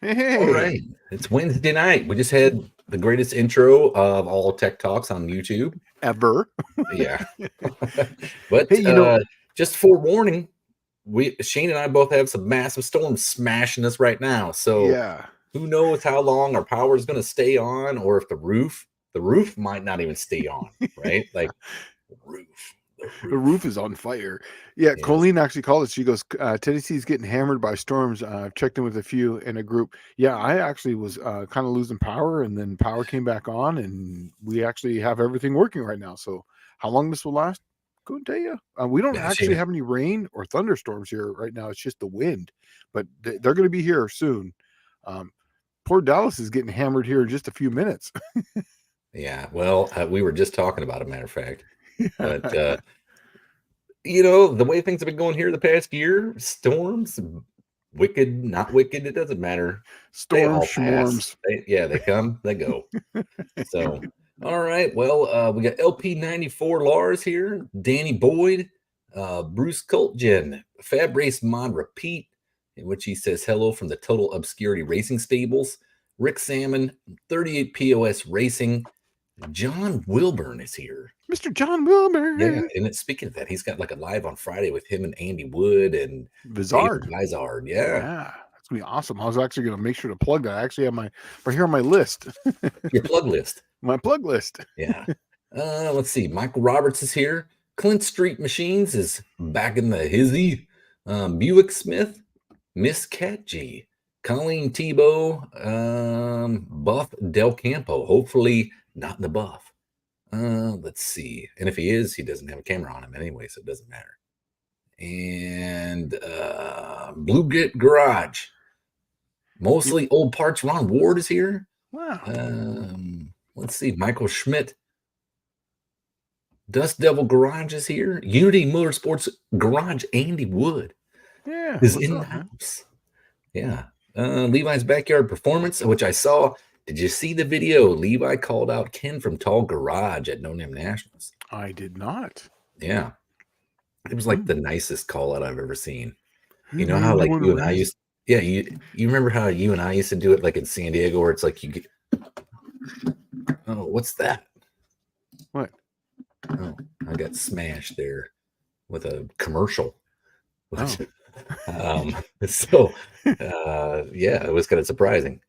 All Hey, right. It's Wednesday night. We just had the greatest intro of all tech talks on YouTube. ever. Yeah. But Hey, just forewarning, we Shane and I both have some massive storms smashing us right now. So yeah, who knows how long our power is going to stay on, or if the roof might not even stay on, right? Like roof, the the roof roof. is on fire. Yeah, Yes. Colleen actually called us. She goes, Tennessee's getting hammered by storms. I've checked in with a few in a group. Yeah, I actually was kind of losing power, and then power came back on, and we actually have everything working right now. So, how long this will last? Couldn't tell you. We don't Yeah, actually Shane. have any rain or thunderstorms here right now. It's just the wind, but they're going to be here soon. Um, Poor Dallas is getting hammered here in just a few minutes. Yeah. Well, we were just talking about a matter of fact. But Yeah. the way things have been going here the past year, storms, wicked, not wicked, it doesn't matter. They Storm all pass. schmorms. Yeah, they come, they go. So, all right. Well, we got LP94 Lars here, Danny Boyd, Bruce Coltgen, Fab Race Mod Repeat, in which he says hello from the Total Obscurity Racing Stables, Rick Salmon, 38 POS Racing, John Wilburn is here. Mr. John Yeah, Wilburn. and speaking of that, he's got like a live on Friday with him and Andy Wood and David Vizard. Vizard. Yeah, Yeah, that's gonna be awesome. I was actually gonna make sure to plug that. I actually have my right here on my list. your plug list. My plug list. Yeah. Let's see. Michael Roberts is here. Clint Street Machines is back in the hizzy. Buick Smith, Miss Cat G, Colleen Tebow, Buff Del Campo. Hopefully not in the buff. Let's see. And if he is, he doesn't have a camera on him anyway, so it doesn't matter. And Blue Git Garage. Mostly old parts. Ron Ward is here. Wow. Let's see. Michael Schmidt. Dust Devil Garage is here. Unity Motorsports Garage. Andy Wood Yeah. is What's in the up, man? house. Yeah. Levi's Backyard Performance, which I saw. Did you see the video? Levi called out Ken from Tall Garage at No Name Nationals. I did not. Yeah. It was like the nicest call out I've ever seen. Hey You know man, how you like want to you and I race? used, yeah, you remember how you and I used to do it like in San Diego, where it's like you get, oh, what's that? What? Oh, I got smashed there with a commercial. Oh. um, so yeah, it was kind of surprising.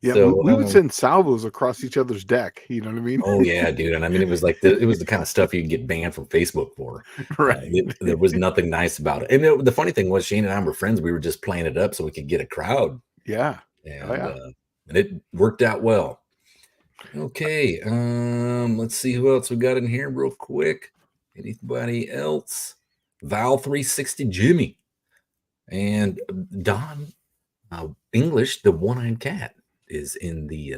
Yeah, So we would send salvos across each other's deck. You know what I mean? oh yeah, dude, and I mean it was like it was the kind of stuff you'd get banned from Facebook for. Right. There was nothing nice about it, and the funny thing was Shane and I were friends. We were just playing it up so we could get a crowd, Yeah. Oh and yeah. and it worked out well. Okay, let's see who else we got in here real quick. Anybody else? Val 360 Jimmy and Don English, the one-eyed cat, is in the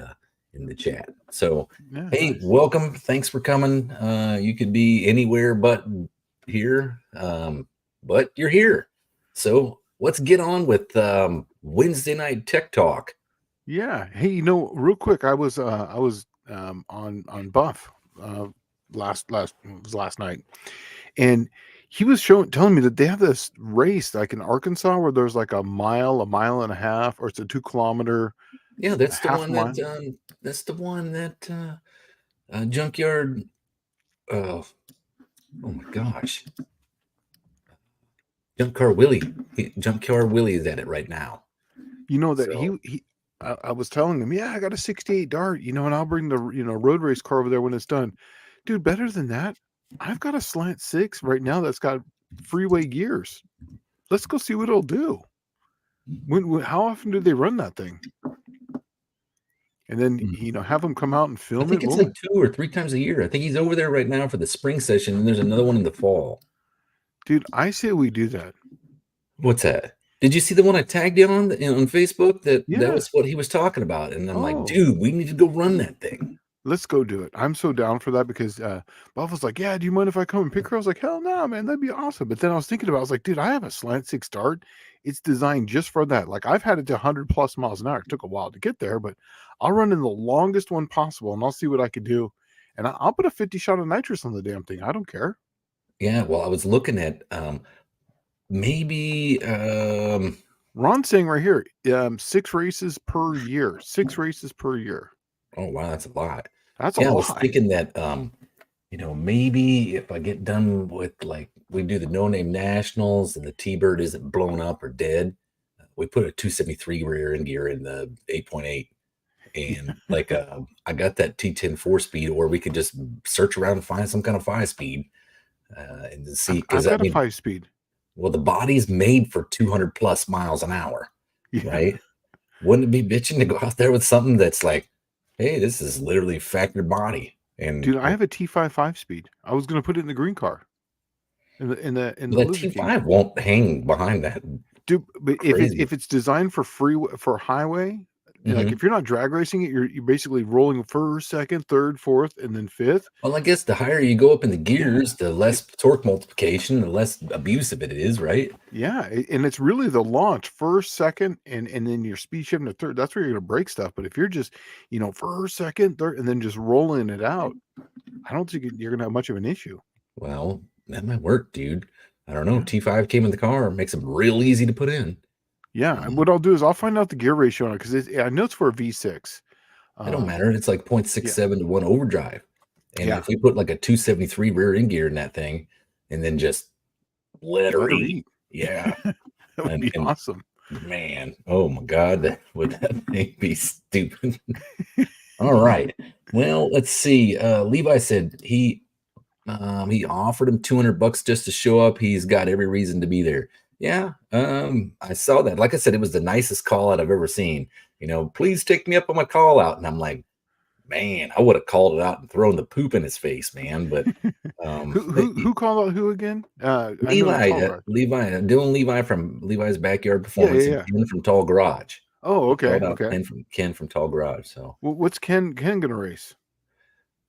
chat. So Yeah. hey, Nice. welcome. Thanks for coming. You could be anywhere but here, but you're here. So let's get on with Wednesday night tech talk. Yeah. Hey, real quick, I was on Buff it was last night, and he was telling me that they have this race like in Arkansas where there's like a mile and a half, or it's a 2 kilometer, Yeah, a half a mile. that's the one that junkyard. Oh my gosh, Junk Car Willie is at it right now. You know that So I was telling him, yeah, I got a 68 Dart, and I'll bring the road race car over there when it's done. Dude, better than that, I've got a Slant 6 right now that's got freeway gears. Let's go see what it'll do. How often do they run that thing? And then have them come out and I film think it. it's Well, like 2 or 3 times a year. I think he's over there right now for the spring session, and there's another one in the fall. dude, I say we do that. What's that? Did you see the one I tagged you on Facebook? That Yeah. was what he was talking about, and I'm like, Oh, dude, we need to go run that thing. let's go do it. I'm so down for that because Bob was like, yeah, do you mind if I come and pick her? I was like, hell no, man, that'd be awesome. But then I was thinking about it, I was like, dude, I have a Slant 6 Dart. It's designed just for that. Like I've had it to 100 plus miles an hour. It took a while to get there, but I'll run in the longest one possible and I'll see what I could do. And I'll put a 50 shot of nitrous on the damn thing. I don't care. Yeah, well, I was looking at maybe Ron's saying right here, 6 races per year. 6 races per year. Oh wow, that's a lot. That's a Yeah, I was lot. thinking that maybe if I get done with like we do the no name nationals and the T-Bird isn't blown up or dead, we put a 273 rear end gear in the 8.8. And like I got that T10 4-speed, or we could just search around and find some kind of 5-speed and then see because I've I got a mean, 5-speed. well, the body's made for 200 plus miles an hour, Yeah. right? Wouldn't it be bitching to go out there with something that's like, hey, this is literally factory body? And Dude, I have a T5 5-speed. I was gonna put it in the green car. In the the Lizard King. T5 won't hang behind that. Dude, but Crazy. if it's designed for highway, like Mhm. if you're not drag racing it, you're basically rolling first, second, third, fourth, and then fifth. Well, I guess the higher you go up in the gears, the It, less torque multiplication, the less abusive it is, right? and it's really the launch first, second, and then your speed shift to third. That's where you're gonna break stuff. But if you're just, first, second, third, and then just rolling it out, I don't think you're gonna have much of an issue. Well, that might work, dude. I don't know. Yeah. T5 came in the car, makes them real easy to put in. Yeah, and what I'll do is I'll find out the gear ratio on it because I know it's for a V6. It don't matter. It's like Yeah, 0.67 to 1 overdrive. And yeah, if we put like a 273 rear end gear in that thing and then just let her let her eat. eat. Yeah. That would be And awesome. man, oh my God, would that thing be stupid? All right. Well, let's see. Levi said he offered him $200 just to show up. He's got every reason to be there. Yeah, I saw that. Like I said, it was the nicest call out I've ever seen. Please take me up on my call out. And I'm like, man, I would have called it out and thrown the poop in his face, man. But Who called out who again? I know Levi, Tall Guy. Dylan Levi from Levi's Backyard Yeah, Performance yeah, and yeah. Ken from Tall Garage. Oh, He okay, called out okay. Ken from Tall Garage. So, What's Ken gonna race?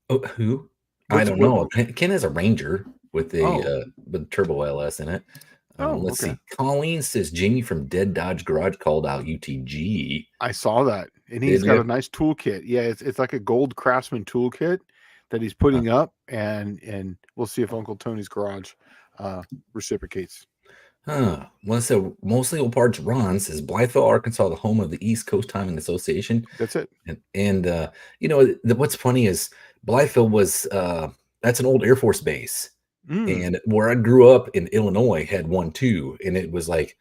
who? I What's don't what? know. Ken has a Ranger with a Oh, turbo LS in it. oh, Let's okay. see. Colleen says Jamie from Dead Dodge Garage called out UTG. I saw that, and he's Did got you? a nice toolkit. Yeah, it's like a gold Craftsman toolkit that he's Huh. putting up, and we'll see if Uncle Tony's garage reciprocates. Well, so mostly old parts Ron says Blytheville, Arkansas, the home of the East Coast Timing Association. That's it. And what's funny is Blytheville was that's an old Air Force base. Mm, And where I grew up in Illinois had one too. And it was like,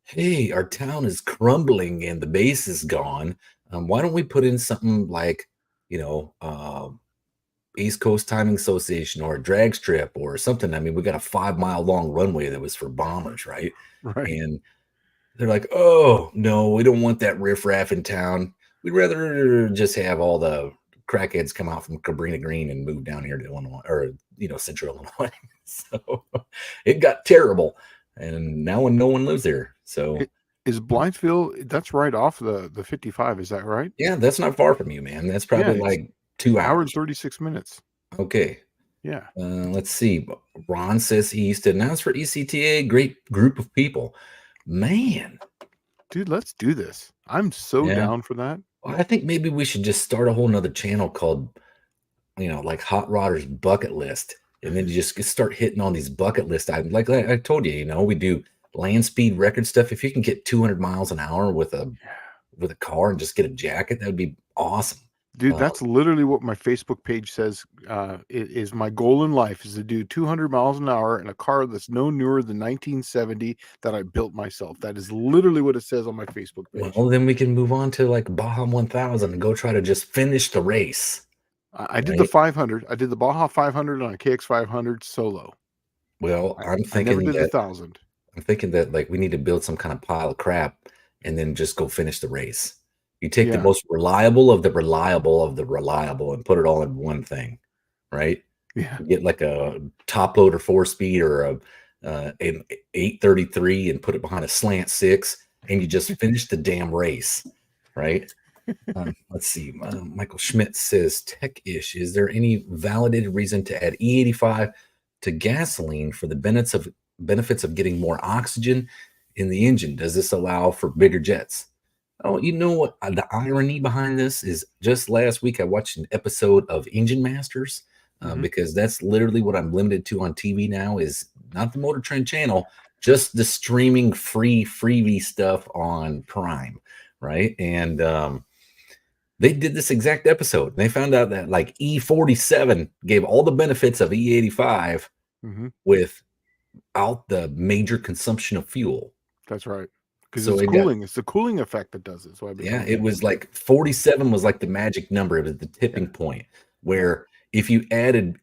hey, our town is crumbling and the base is gone. Why don't we put in something like, you know, uh, East Coast Timing Association or a drag strip or something? I mean, we got a 5 mile long runway that was for bombers, right? right. And they're like, oh, no, we don't want that riffraff in town. We'd rather just have all the crackheads come out from Cabrini Green and move down here to Illinois or, central Illinois. So it got terrible. And now no one lives there. So Is Blytheville? That's right off the 55. Is that right? yeah, that's not far from you, man. That's Yeah, probably it's like 2 hours. hour and 36 minutes. Okay. Yeah, Let's see. Ron says he used to announce for ECTA. Great group of people. Man. dude, let's do this. I'm so Yeah. down for that. Well, I think maybe we should just start a whole nother channel called, like Hot Rodder's Bucket List. And then you just start hitting on these bucket list items. Like I told you, we do land speed record stuff. If you can get 200 miles an hour with a car and just get a jacket, that would be awesome. Dude, that's literally what my Facebook page says. Is my goal in life is to do 200 miles an hour in a car that's no newer than 1970 that I built myself. That is literally what it says on my Facebook page. Well, then we can move on to like Baja 1000 and go try to just finish the race. I did the 500. I did the Baja 500 on a KX 500 solo. Well, I never did the 1,000. I'm thinking that like we need to build some kind of pile of crap and then just go finish the race. You take the Yeah. most reliable of the reliable of the reliable and put it all in one thing, right? Yeah. You get like a top loader 4-speed or an 833 and put it behind a slant 6 and you just finish the damn race, right? Let's see. Michael Schmidt says tech-ish. Is there any validated reason to add E85 to gasoline for the benefits of getting more oxygen in the engine? Does this allow for bigger jets? Oh, you know what? The irony behind this is just last week I watched an episode of Engine Masters Mhm. because that's literally what I'm limited to on TV now is not the Motor Trend channel, just the streaming freebie stuff on Prime, right? And they did this exact episode. They found out that like E47 gave all the benefits of E85 without the major consumption of fuel. That's right. Because So it's it got, cooling. It's the cooling effect that does it. So it was like 47 was like the magic number. It was the tipping point where if you added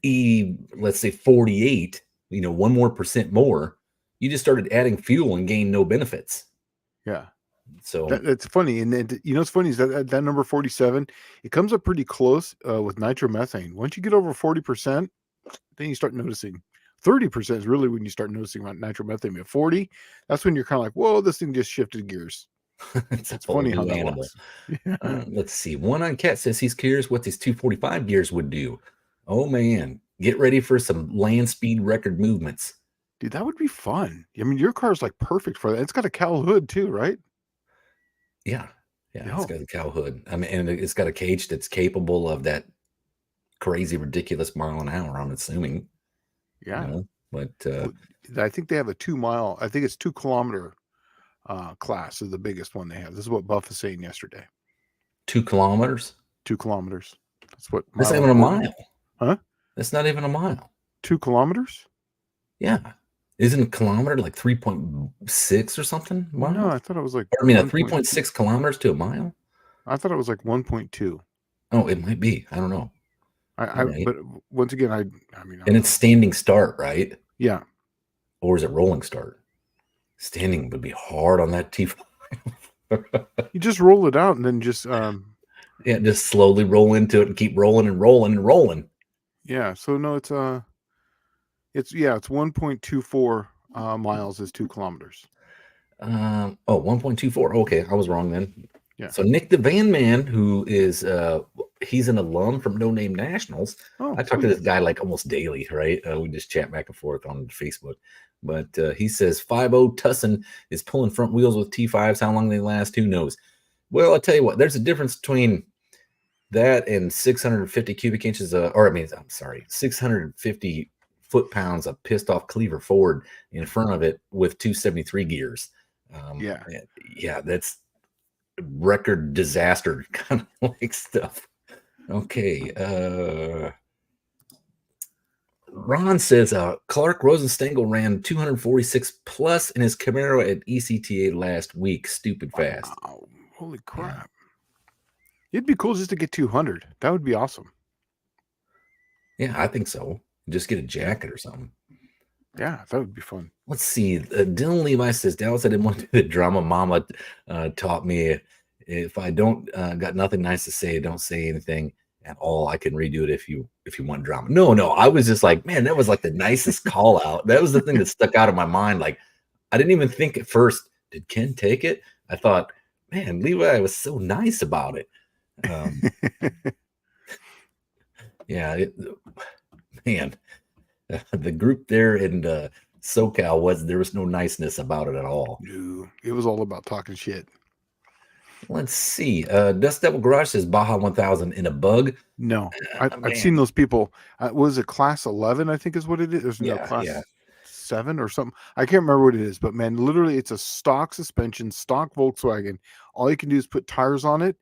let's say 48, 1 more percent more, you just started adding fuel and gained no benefits. Yeah. So that's funny. And then, what's funny is that number 47, it comes up pretty close with nitromethane. Once you get over 40%, then you start noticing. 30% is really when you start noticing about nitromethane. At 40, that's when you're kind of like, whoa, this thing just shifted gears. It's funny how that works. Let's see. One on Cat says he's curious what these 245 gears would do. Oh man, get ready for some land speed record movements. Dude, that would be fun. I mean, your car's like perfect for that. It's got a cowl hood too, right? Yeah. It's got a cowl hood. I mean, and it's got a cage that's capable of that crazy, ridiculous mile an hour, I'm assuming. Yeah. But I think they have a 2 mile, I think it's 2 kilometer class is the biggest one they have. This is what Buff was saying yesterday. 2 kilometers? 2 kilometers. That's not even a mile. Huh? That's not even a mile. 2 kilometers? Yeah. Isn't a kilometer like 3.6 or something? Well, no, I thought it was like... I mean, 3.6 kilometers to a mile? I thought it was like 1.2. Oh, it might be. I don't know. But once again, I mean... And it's standing start, right? Yeah. Or is it rolling start? Standing would be hard on that T5. You just roll it out and then just... just slowly roll into it and keep rolling and rolling and rolling. Yeah, so no, it's 1.24 miles is 2 kilometers. 1.24. Okay, I was wrong then. Yeah. So Nick the Van Man, who is he's an alum from No Name Nationals. I talk to this guy like almost daily, right? We just chat back and forth on Facebook. But he says 5.0 Tussin is pulling front wheels with T5s. How long they last, who knows? Well, I'll tell you what, there's a difference between that and 650 cubic inches 650 foot-pounds of pissed off cleaver forward in front of it with 273 gears. That's record disaster kind of like stuff. Okay. Ron says Clark Rosenstengel ran 246 plus in his Camaro at ECTA last week. Stupid fast. Wow. Holy crap. It'd be cool just to get 200. That would be awesome. Yeah, I think so. Just get a jacket or something. Yeah, that would be fun. Let's see. Dylan Levi says, Dallas, I didn't want to do the drama. Mama taught me if I don't got nothing nice to say, don't say anything at all. I can redo it if you want drama. No, I was just like, man, that was like the nicest call out. That was the thing that stuck out of my mind. Like, I didn't even think at first, did Ken take it? I thought, man, Levi was so nice about it. The group there in SoCal there was no niceness about it at all. No, it was all about talking shit. Let's see. Dust Devil Garage says Baja 1000 in a bug. No, I've seen those people. Was it class 11? I think is what it is. There's no class 7 or something. I can't remember what it is, but man, literally, it's a stock suspension, stock Volkswagen. All you can do is put tires on it,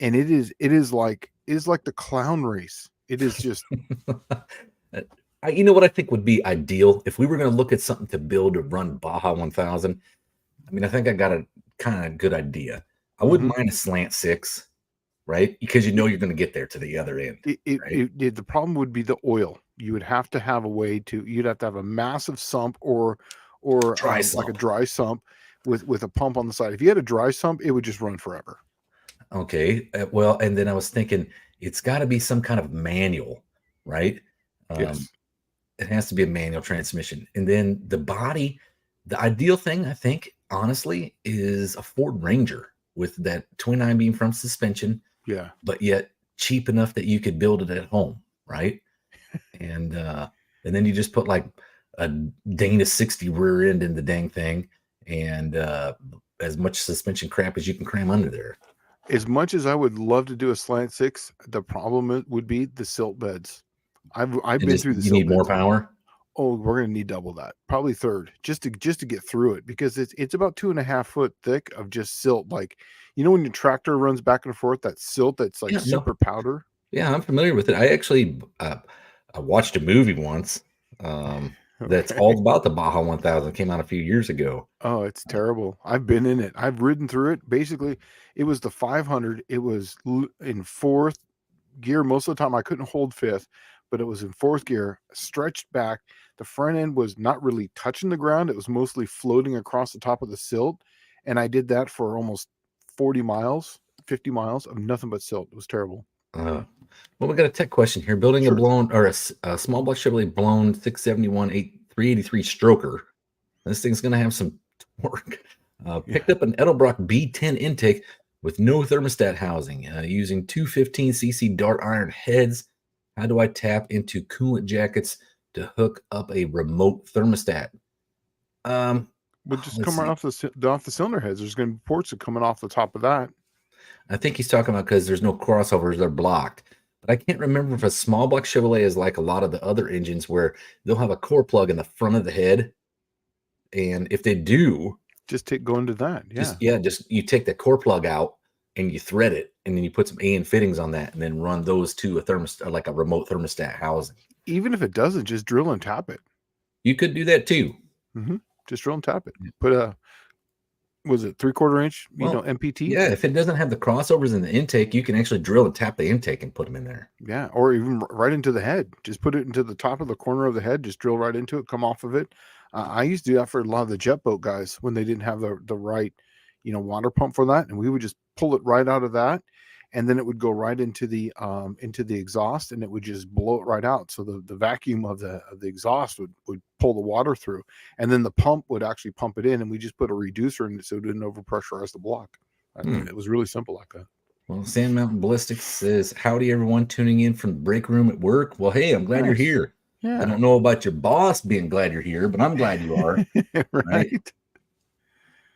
and it is like the clown race. It is just. You know what I think would be ideal if we were going to look at something to build or run Baja 1000. I mean, I think I got a kind of good idea. I wouldn't mind a Slant 6, right? Because you're going to get there to the other end. The problem would be the oil. You would have to have a way you'd have to have a massive sump or dry sump. Like a dry sump with a pump on the side. If you had a dry sump, it would just run forever. Okay. Well, and then I was thinking it's got to be some kind of manual, right? Yes. It has to be a manual transmission. And then the body, the ideal thing, I think, honestly, is a Ford Ranger with that 29 beam front suspension. Yeah. But yet cheap enough that you could build it at home, right? and then you just put like a Dana 60 rear end in the dang thing and as much suspension crap as you can cram under there. As much as I would love to do a Slant 6, the problem would be the silt beds. I've been through the silt beds. You need more power? Oh, we're gonna need double that, probably third, just to get through it, because it's about 2.5 foot thick of just silt. Like, when your tractor runs back and forth, that silt that's like Yeah, no, super powder. yeah, I'm familiar with it. I actually I watched a movie once that's Okay. all about the Baja 1000. It came out a few years ago. Oh, it's terrible. I've been in it. I've ridden through it. Basically, it was the 500. It was in fourth gear most of the time. I couldn't hold fifth, but it was in fourth gear, stretched back. The front end was not really touching the ground. It was mostly floating across the top of the silt. And I did that for almost 40 miles, 50 miles of nothing but silt. It was terrible. Uh, well, we got a tech question here. Building a Sure. blown or a small block Chevrolet blown 671 383 stroker. This thing's going to have some torque. Yeah. Picked up an Edelbrock B10 intake with no thermostat housing using 215cc dart iron heads. How do I tap into coolant jackets to hook up a remote thermostat? But just Let's come right see. off the cylinder heads. There's going to be ports that coming off the top of that. I think he's talking about because there's no crossovers, they're blocked. But I can't remember if a small block Chevrolet is like a lot of the other engines where they'll have a core plug in the front of the head. And if they do, Just go into that. Yeah. just you take the core plug out and you thread it, and then you put some AN fittings on that, and then run those to a thermostat, like a remote thermostat housing. Even if it doesn't, just drill and tap it. You could do that too. Just drill and tap it. Put a, was it 3/4 inch, Well, MPT? yeah, if it doesn't have the crossovers in the intake, you can actually drill and tap the intake and put them in there. Yeah. Or even right into the head. Just put it into the top of the corner of the head. Just drill right into it, come off of it. I used to do that for a lot of the jet boat guys when they didn't have the right, water pump for that. And we would just pull it right out of that. And then it would go right into the exhaust, and it would just blow it right out. So the vacuum of the exhaust would pull the water through, and then the pump would actually pump it in, and we just put a reducer in it so it didn't overpressurize the block. It was really simple like that. Well, Sand Mountain Ballistics says, howdy, everyone tuning in from the break room at work. Well, hey, I'm glad you're Nice. here. Yeah. I don't know about your boss being glad you're here, but I'm glad you are. Right.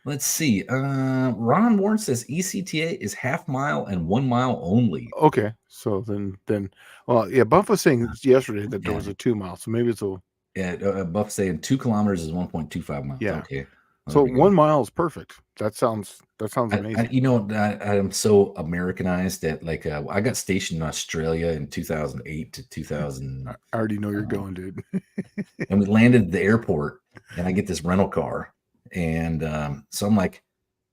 Let's see. Ron Warren says ECTA is half mile and 1 mile only. Okay. So then, well, yeah, Buff was saying yesterday that there was a 2 mile, so maybe it's a Buff saying 2 kilometers is 1.25 miles. yeah. Okay. Well, So there we go. 1 mile is perfect. That sounds amazing. I'm so Americanized that like I got stationed in Australia in 2008 to 2000. I already know you're going, dude. And we landed at the airport, and I get this rental car, and so I'm like,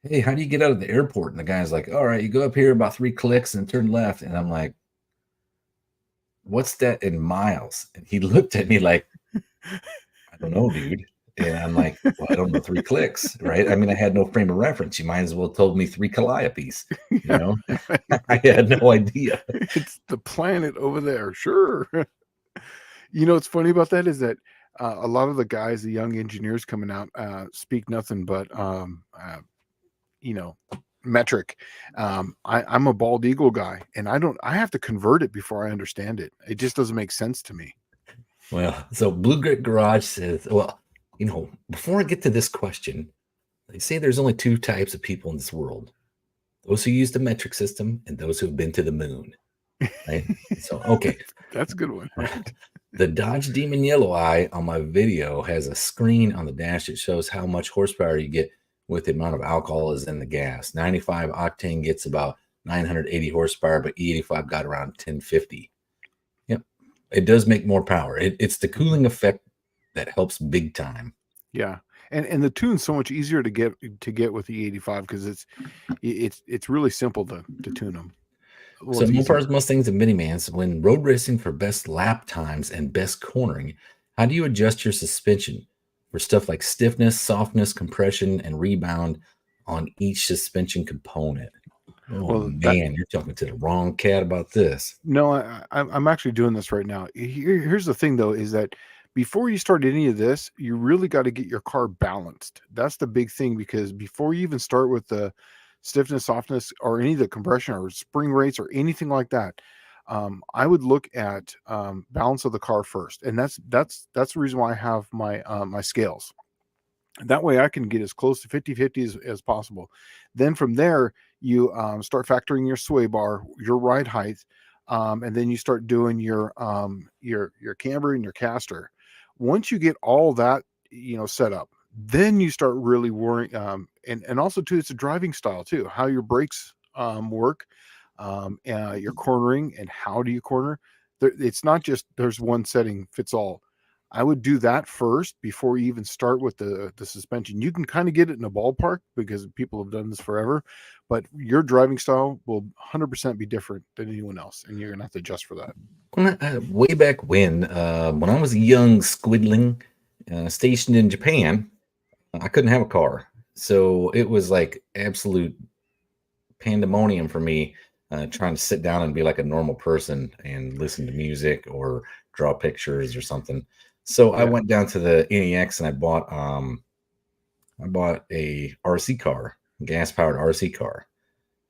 hey, how do you get out of the airport? And the guy's like, all right, you go up here about 3 clicks and turn left. And I'm like, what's that in miles? And he looked at me like, I don't know, dude. And I'm like, well, I don't know, 3 clicks, right? I mean, I had no frame of reference. You might as well have told me 3 calliopes, I had no idea. It's the planet over there. Sure. What's funny about that is that a lot of the guys, the young engineers coming out, speak nothing but metric. I'm a bald eagle guy, and I have to convert it before I understand it. It just doesn't make sense to me. Well, so Blue Grit Garage says, well, before I get to this question, they say there's only 2 types of people in this world: those who use the metric system and those who have been to the moon. Right? So, okay. That's a good one. Right? The Dodge Demon Yellow Eye on my video has a screen on the dash that shows how much horsepower you get with the amount of alcohol is in the gas. 95 octane gets about 980 horsepower, but E85 got around 1050. Yep. It does make more power. It's the cooling effect that helps big time. Yeah. And the tune's so much easier to get with the 85 because it's really simple to tune them. So Mopars, Mustangs, and Minimans, when road racing for best lap times and best cornering, how do you adjust your suspension for stuff like stiffness, softness, compression, and rebound on each suspension component? Oh, man, you're talking to the wrong cat about this. No, I'm actually doing this right now. Here's the thing, though, is that before you start any of this, you really got to get your car balanced. That's the big thing, because before you even start with the stiffness, softness, or any of the compression or spring rates or anything like that, I would look at balance of the car first, and that's the reason why I have my my scales. That way I can get as close to 50-50 as possible. Then from there, you start factoring your sway bar, your ride height, and then you start doing your camber and your caster. Once you get all that, set up, then you start really worrying. And also too, it's a driving style too, how your brakes work, your cornering, and how do you corner. It's not just there's one setting fits all. I would do that first before you even start with the suspension. You can kind of get it in a ballpark because people have done this forever, but your driving style will 100% be different than anyone else, and you're gonna have to adjust for that. Way back when I was a young squidling stationed in Japan, I couldn't have a car, so it was like absolute pandemonium for me trying to sit down and be like a normal person and listen to music or draw pictures or something. So I went down to the NEX and I bought a RC car, gas powered RC car,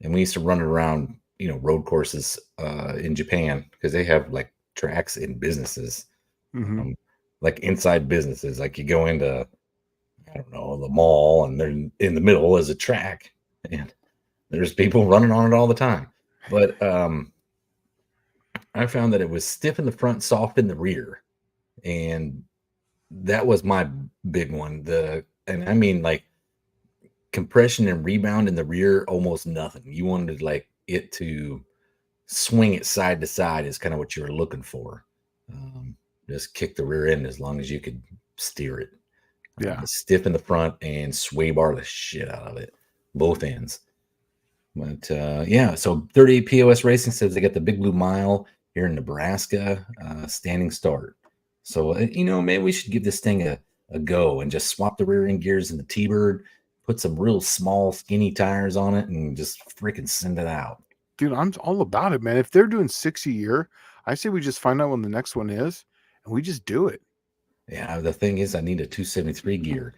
and we used to run it around, road courses in Japan because they have like tracks in businesses, like inside businesses. Like you go into, I don't know, the mall, and they're in the middle is a track, and there's people running on it all the time. But I found that it was stiff in the front, soft in the rear, and that was my big one. And I mean, like, compression and rebound in the rear, almost nothing. You wanted like it to swing it side to side is kind of what you were looking for. Just kick the rear end as long as you could steer it. Stiff in the front and sway bar the shit out of it, both ends. But so 38 POS Racing says they got the Big Blue Mile here in Nebraska, standing start. So maybe we should give this thing a go and just swap the rear end gears in the T-Bird, put some real small skinny tires on it, and just freaking send it out. Dude, I'm all about it, man. If they're doing 6 a year, I say we just find out when the next one is, and we just do it. Yeah, the thing is, I need a 273 gear,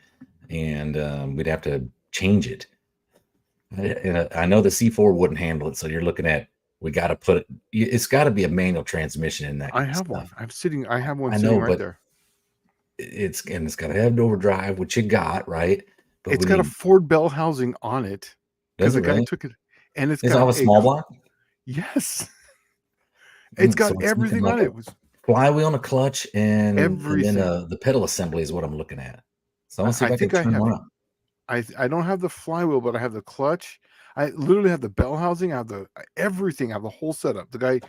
and we'd have to change it. And I know the C4 wouldn't handle it, so you're looking at, we got to put it. It's got to be a manual transmission in that. I have one. I have one sitting right there. It's got to have overdrive, which you got, right? But it's got a Ford bell housing on it because the guy took it, and it's got a small block. Yes, it's got everything on it. It was flywheel and a clutch, and then the pedal assembly is what I'm looking at. So I'll see if I can turn one up. I don't have the flywheel, but I have the clutch. I literally have the bell housing. I have everything. I have the whole setup. The guy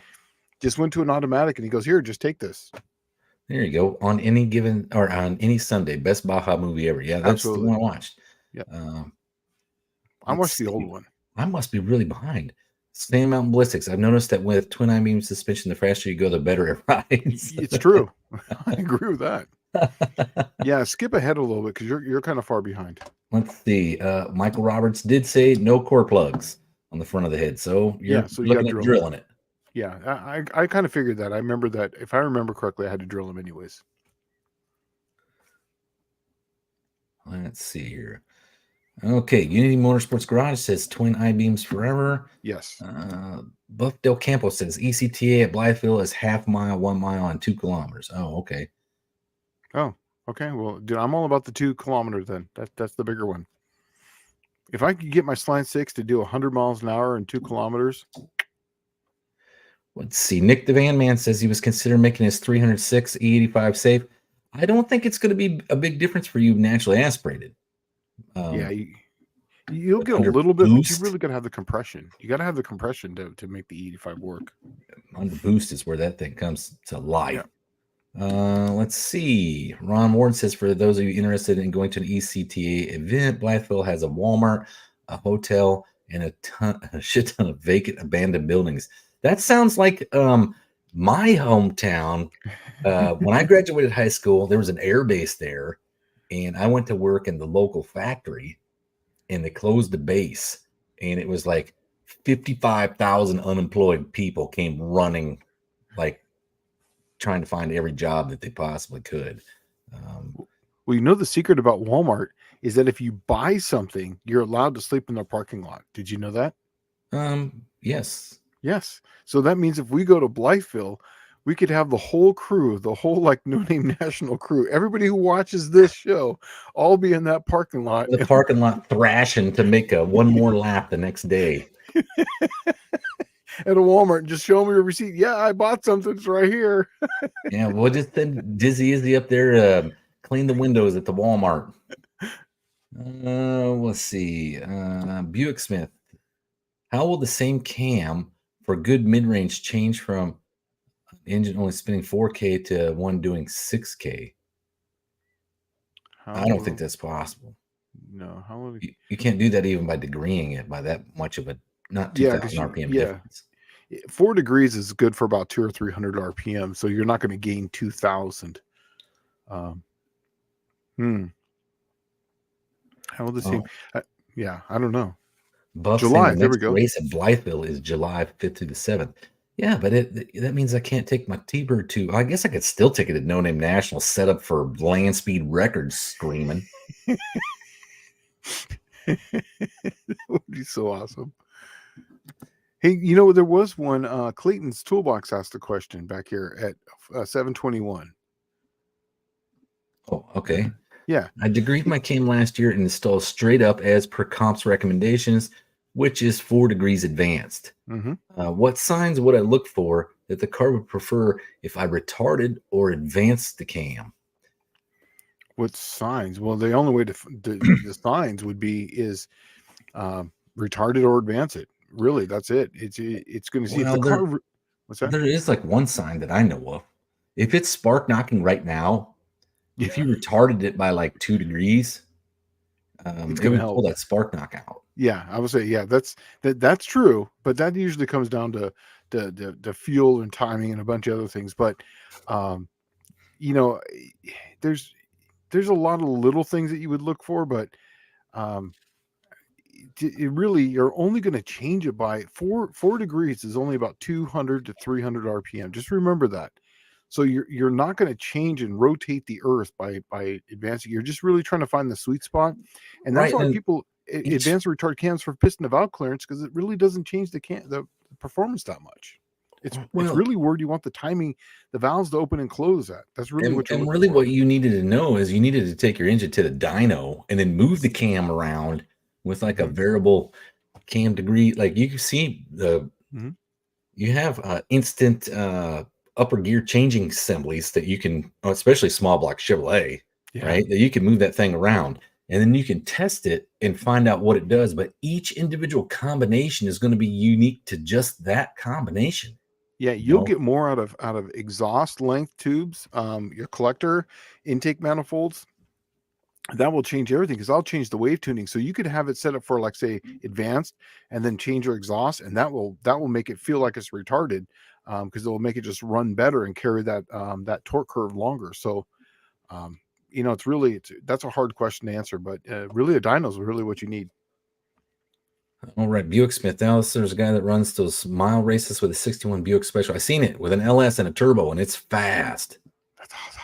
just went to an automatic and he goes, "Here, just take this." There you go. On any given or on any Sunday, best Baja movie ever. Yeah, that's the one I watched. Yeah, I watched the old one. I must be really behind. Sand Mountain Ballistics. I've noticed that with twin I-beam suspension, the faster you go, the better it rides. It's true. I agree with that. Yeah, skip ahead a little bit because you're kind of far behind. Let's see. Michael Roberts did say no core plugs on the front of the head, so you're looking at drilling it. Yeah, I kind of figured that. I remember that. If I remember correctly, I had to drill them anyways. Let's see here. Okay, Unity Motorsports Garage says twin I-beams forever. Yes. Buff Del Campo says ECTA at Blytheville is half mile, 1 mile, and 2 kilometers. Oh, okay. Oh, okay. Well, dude, I'm all about the 2 kilometers then. That's the bigger one. If I could get my Slant 6 to do 100 miles an hour and 2 kilometers. Let's see. Nick the Van Man says he was considering making his 306 E85 safe. I don't think it's going to be a big difference for you naturally aspirated. You'll get a little bit, but you really got to have the compression. You got to have the compression to make the E85 work. Under boost is where that thing comes to life. Yeah. Let's see. Ron Ward says, for those of you interested in going to an ECTA event, Blytheville has a Walmart, a hotel, and a shit ton of vacant, abandoned buildings. That sounds like my hometown. When I graduated high school, there was an air base there, and I went to work in the local factory, and they closed the base, and it was like 55,000 unemployed people came running, like trying to find every job that they possibly could. Well, you know, the secret about Walmart is that if you buy something, you're allowed to sleep in their parking lot. Did you know that? Yes. Yes. So that means if we go to Blytheville, we could have the whole crew, the whole like No Name National crew, everybody who watches this show, all be in that parking lot. The parking lot thrashing to make one more lap the next day. at a Walmart and just show me your receipt. Yeah, I bought something. It's right here. Yeah, we'll just send Dizzy Izzy up there clean the windows at the Walmart. Let's see. Buick Smith. How will the same cam for good mid-range change from an engine only spinning 4K to one doing 6K? I don't think that's possible. No, how will You can't do that even by degreeing it by that much of a not 2000 RPM difference. 4 degrees is good for about 200 or 300 RPM, so you're not going to gain 2000. How will the same? Yeah, I don't know. Buff July, saying the there we next go. race at Blytheville is July 5th through the 7th. Yeah, but that means I can't take my T-Bird to. I guess I could still take it at No Name National, set up for land speed records screaming. That would be so awesome. Hey, you know, there was one. Clayton's Toolbox asked a question back here at 721. Oh, okay. Yeah. I degreed my cam last year and installed straight up as per comp's recommendations, which is 4 degrees advanced. Mm-hmm. What signs would I look for that the car would prefer if I retarded or advanced the cam? What signs? Well, the only way the signs would be is retarded or advance it. Really, that's it. It's going to see if the car. What's that? There is like one sign that I know of. If it's spark knocking right now, if you retarded it by like 2 degrees, it's it going to would help pull that spark knock out. Yeah, I would say, yeah, that's true, but that usually comes down to the fuel and timing and a bunch of other things. But you know, there's a lot of little things that you would look for, but it really, you're only going to change it by 4 degrees is only about 200 to 300 RPM. Just remember that. So you're not going to change and rotate the earth by advancing. You're just really trying to find the sweet spot, and that's why people advance retard cams for piston to valve clearance, because it really doesn't change the performance that much. It's really where you want the timing, the valves to open and close at. That's really what you're looking really for. what you needed to know is you needed to take your engine to the dyno and then move the cam around with like a variable cam degree. Like you can see you have instant upper gear changing assemblies that you can, especially small block Chevrolet, right? That you can move that thing around and then you can test it and find out what it does. But each individual combination is going to be unique to just that combination. Yeah, you'll get more out of exhaust length tubes, your collector intake manifolds. That will change everything, because I'll change the wave tuning. So you could have it set up for, like, say, advanced, and then change your exhaust, and that will make it feel like it's retarded, because it will make it just run better and carry that that torque curve longer. So you know, that's a hard question to answer, but really a dyno is really what you need. All right, Buick Smith. Now there's a guy that runs those mile races with a 61 Buick Special. I've seen it with an LS and a turbo, and it's fast. That's awesome.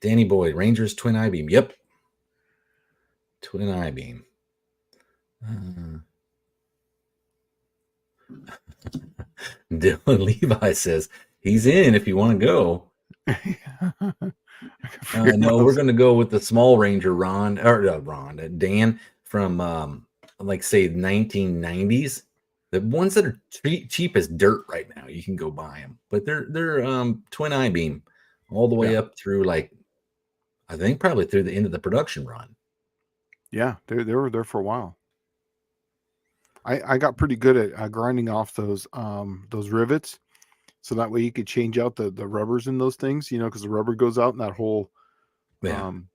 Danny Boyd, Rangers twin I-beam. Yep. Twin I-beam. Dylan Levi says he's in if you want to go. No, we're going to go with the small Ranger Dan from like say 1990s. The ones that are cheap as dirt right now, you can go buy them, but they're twin I-beam all the way up through, like, I think probably through the end of the production run. Yeah, they were there for a while. I got pretty good at grinding off those rivets, so that way you could change out the rubbers in those things, you know, because the rubber goes out in that whole. And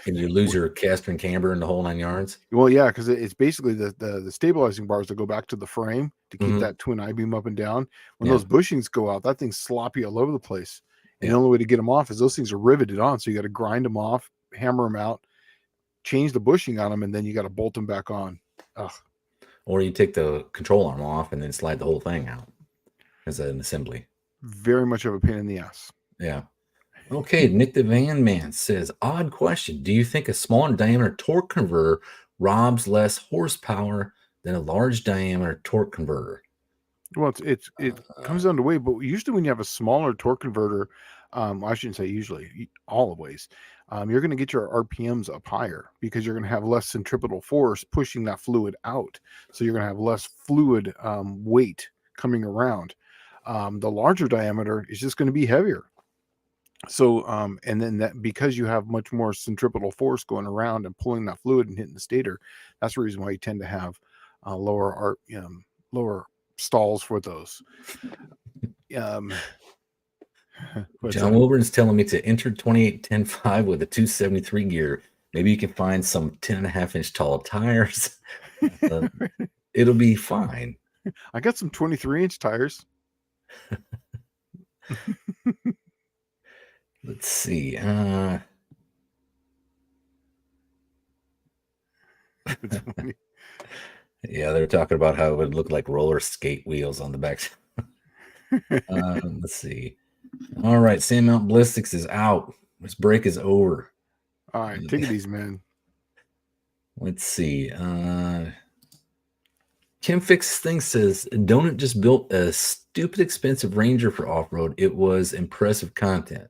you lose your caster and camber in the whole 9 yards. Well, yeah, because it's basically the stabilizing bars that go back to the frame to keep that twin I-beam up and down. When those bushings go out, that thing's sloppy all over the place. And the only way to get them off is those things are riveted on. So you got to grind them off, hammer them out, change the bushing on them, and then you got to bolt them back on. Ugh. Or you take the control arm off and then slide the whole thing out as an assembly. Very much of a pain in the ass. Yeah. Okay, Nick the Van Man says, odd question. Do you think a smaller diameter torque converter robs less horsepower than a large diameter torque converter? Well, it comes down to weight, but usually when you have a smaller torque converter, I shouldn't say usually, always. You're going to get your RPMs up higher because you're going to have less centripetal force pushing that fluid out. So you're going to have less fluid weight coming around. The larger diameter is just going to be heavier. So, and then that because you have much more centripetal force going around and pulling that fluid and hitting the stator, that's the reason why you tend to have lower stalls for those. John Wilburn's telling me to enter 28.10.5 with a 273 gear. Maybe you can find some 10.5-inch tall tires. It'll be fine. I got some 23-inch tires. Let's see. Yeah, they're talking about how it would look like roller skate wheels on the back. Let's see. All right, Sand Mountain Ballistics is out. This break is over. All right, take it easy, man. Let's see. Kim Fix Thing says, Donut just built a stupid expensive Ranger for off-road. It was impressive content.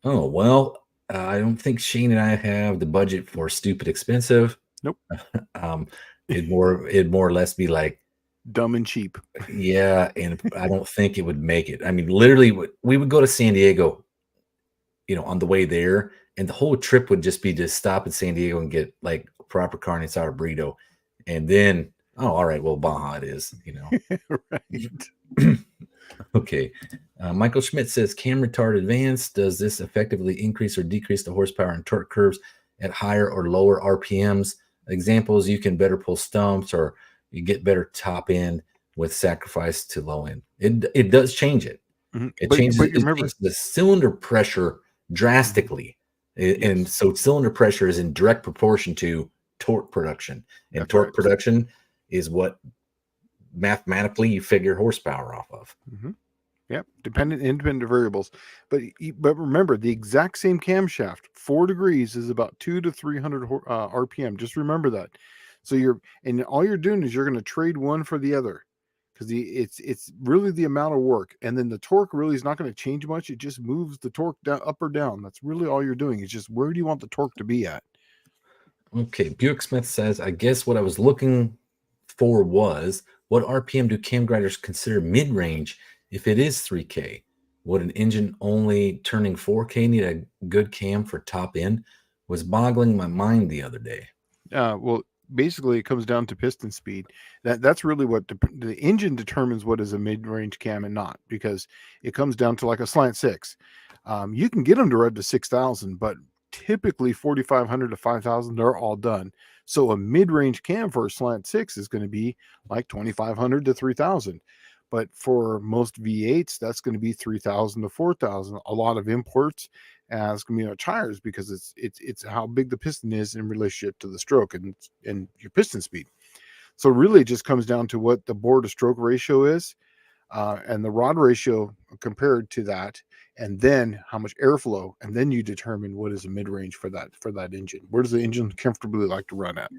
Oh, well, I don't think Shane and I have the budget for stupid expensive. Nope. It'd more or less be like dumb and cheap. Yeah, and I don't think it would make it. I mean, literally, we would go to San Diego, on the way there, and the whole trip would just be to stop in San Diego and get like proper carne asada burrito, and then all right, well, Baja it is, Right. Okay. Michael Schmidt says, cam retard advanced. Does this effectively increase or decrease the horsepower and torque curves at higher or lower RPMs? Examples, you can better pull stumps or you get better top end with sacrifice to low end. It does change it. Mm-hmm. It changes the cylinder pressure drastically. Yes. And so cylinder pressure is in direct proportion to torque production. And That's torque right. production is what mathematically you figure horsepower off of. Mm-hmm. Yep, independent variables. But remember, the exact same camshaft, 4 degrees is about 200 to 300 RPM. Just remember that. So all you're doing is you're going to trade one for the other, because it's really the amount of work, and then the torque really is not going to change much. It just moves the torque down, up or down. That's really all you're doing. It's just where do you want the torque to be at? Okay, Buick Smith says, I guess what I was looking for was what RPM do cam grinders consider mid-range if it is 3K? Would an engine only turning 4K need a good cam for top end? Was boggling my mind the other day. Well, basically it comes down to piston speed. That's really what the engine determines what is a mid-range cam and not, because it comes down to like a Slant 6. You can get them to rev to 6,000, but typically 4,500 to 5,000, they're all done. So a mid-range cam for a Slant 6 is going to be like 2,500 to 3,000. But for most V8s, that's going to be 3,000 to 4,000. A lot of imports, it's going to be tires, because it's how big the piston is in relationship to the stroke and your piston speed. So really, it just comes down to what the bore to stroke ratio is, and the rod ratio compared to that, and then how much airflow, and then you determine what is a mid range for that engine. Where does the engine comfortably like to run at?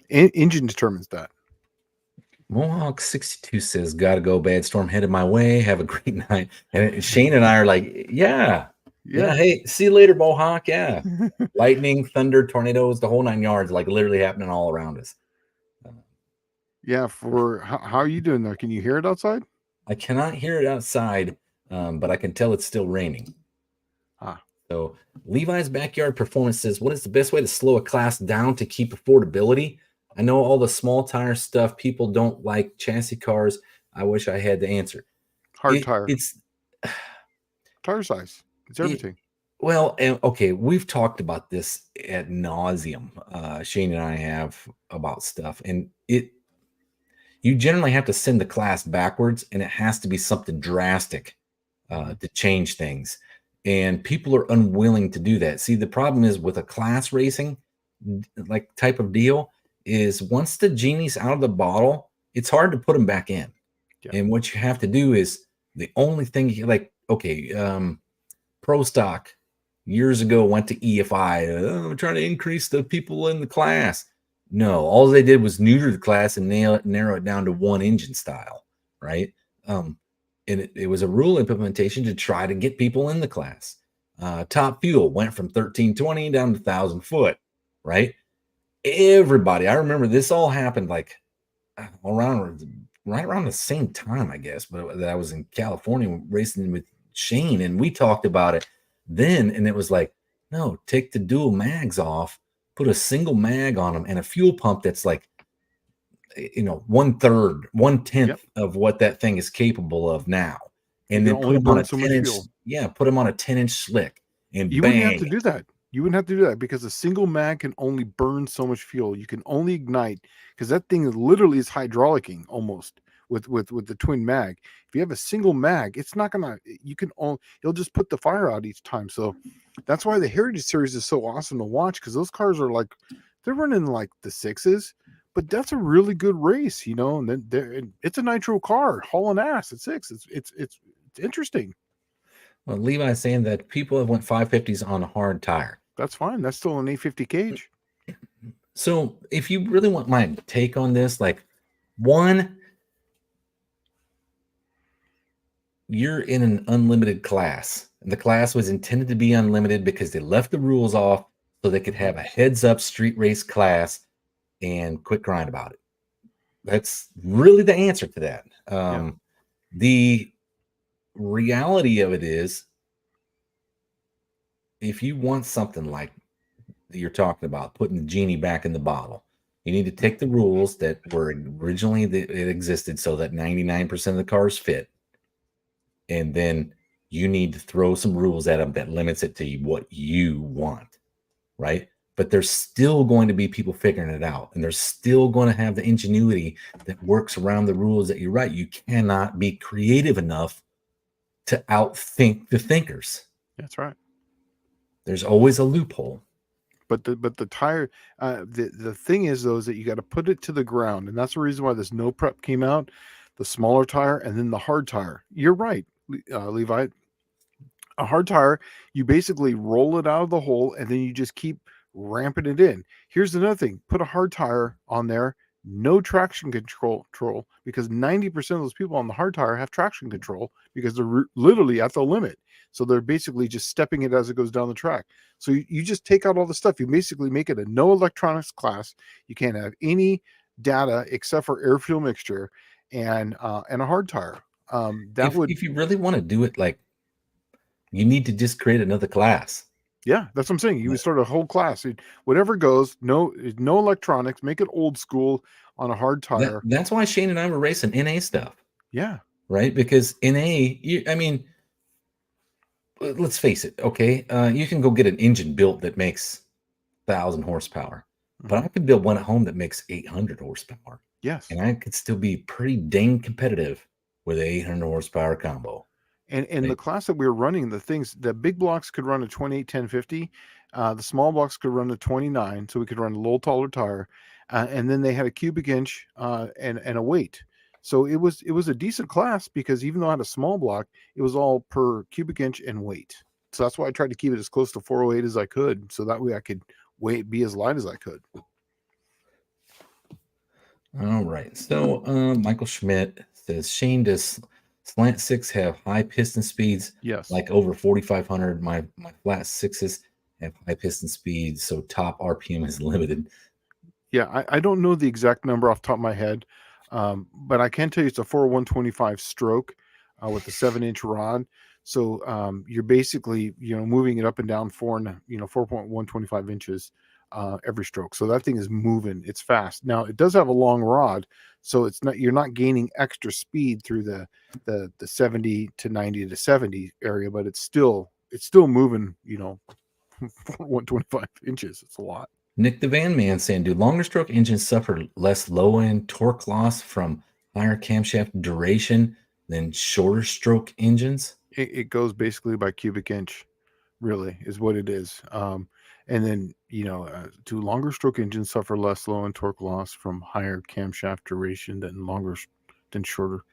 Engine determines that. Mohawk 62 says, gotta go, bad storm headed my way, have a great night. And Shane and I are like, yeah, hey, see you later, Mohawk. Yeah. Lightning, thunder, tornadoes, the whole 9 yards, like literally happening all around us. Yeah. For how are you doing there? Can you hear it outside? I cannot hear it outside, but I can tell it's still raining. So Levi's Backyard Performance says, what is the best way to slow a class down to keep affordability? I know all the small tire stuff. People don't like chassis cars. I wish I had the answer. Hard tire. It's tire size. It's everything. Okay, we've talked about this ad nauseum. Shane and I have about stuff, and you generally have to send the class backwards, and it has to be something drastic to change things. And people are unwilling to do that. See, the problem is with a class racing like type of deal is once the genie's out of the bottle, it's hard to put them back in. Yeah. And what you have to do is the only thing Pro Stock years ago went to EFI. I'm trying to increase the people in the class. No, all they did was neuter the class and narrow it down to one engine style, right? and it was a rule implementation to try to get people in the class. Top fuel went from 1320 down to 1,000 foot, right? Everybody, I remember this all happened like right around the same time, I guess, but that I was in California racing with Shane, and we talked about it then, and it was like, no, take the dual mags off, put a single mag on them, and a fuel pump that's like, 1/3, 1/10 Yep. of what that thing is capable of now, You and can then put only them on burn a so much 10-inch, fuel. put them on a 10-inch slick, and You wouldn't have bang. to do that. You wouldn't have to do that because a single mag can only burn so much fuel. You can only ignite because that thing literally is hydraulicing almost with the twin mag. If you have a single mag, it's not gonna. It'll just put the fire out each time. So that's why the Heritage Series is so awesome to watch because those cars are like they're running like the sixes, but that's a really good race, And then it's a nitro car hauling ass at six. It's interesting. Well, Levi's saying that people have went 550s on a hard tire. That's fine. That's still an 850 cage. So if you really want my take on this, like, one, you're in an unlimited class. The class was intended to be unlimited because they left the rules off so they could have a heads up street race class and quit crying about it. That's really the answer to that. The reality of it is, if you want something like you're talking about, putting the genie back in the bottle, you need to take the rules that were originally that it existed so that 99% of the cars fit, and then you need to throw some rules at them that limits it to what you want, right? But there's still going to be people figuring it out, and there's still going to have the ingenuity that works around the rules that you write. You cannot be creative enough to outthink the thinkers. That's right. There's always a loophole. But the tire, the thing is though, is that you got to put it to the ground, and that's the reason why this no prep came out, the smaller tire and then the hard tire. You're right, Levi. A hard tire, you basically roll it out of the hole, and then you just keep ramping it in. Here's another thing: put a hard tire on there, no traction control, because 90% of those people on the hard tire have traction control because they're literally at the limit. So they're basically just stepping it as it goes down the track. So you just take out all the stuff. You basically make it a no electronics class. You can't have any data except for air fuel mixture and a hard tire. If you really want to do it, like, you need to just create another class. Yeah, that's what I'm saying. You would start a whole class. Whatever goes, no electronics, make it old school on a hard tire. That's why Shane and I were racing NA stuff. Yeah. Right? Because NA, I mean, let's face it, okay? You can go get an engine built that makes 1,000 horsepower, but I could build one at home that makes 800 horsepower. Yes. And I could still be pretty dang competitive with an 800 horsepower combo. And the class that we were running, the big blocks could run a 28 1050. The small blocks could run a 29, so we could run a little taller tire. And then they had a cubic inch and a weight. So it was a decent class because even though I had a small block, it was all per cubic inch and weight. So that's why I tried to keep it as close to 408 as I could, so that way I could be as light as I could. All right. So Michael Schmidt says, Shane, does Slant 6 have high piston speeds? Yes. Like over 4,500. My flat sixes have high piston speeds, so top RPM is limited. Yeah, I don't know the exact number off the top of my head, but I can tell you it's a 4/125 stroke with a 7-inch rod. So you're basically moving it up and down 4.125 inches every stroke. So that thing is moving. It's fast. Now it does have a long rod, so you're not gaining extra speed through the 70 to 90 to 70 area, but it's still moving. 125 inches. It's a lot. Nick the Van Man saying, do longer stroke engines suffer less low end torque loss from higher camshaft duration than shorter stroke engines? It goes basically by cubic inch, really, is what it is. And then, do longer stroke engines suffer less low end torque loss from higher camshaft duration than shorter?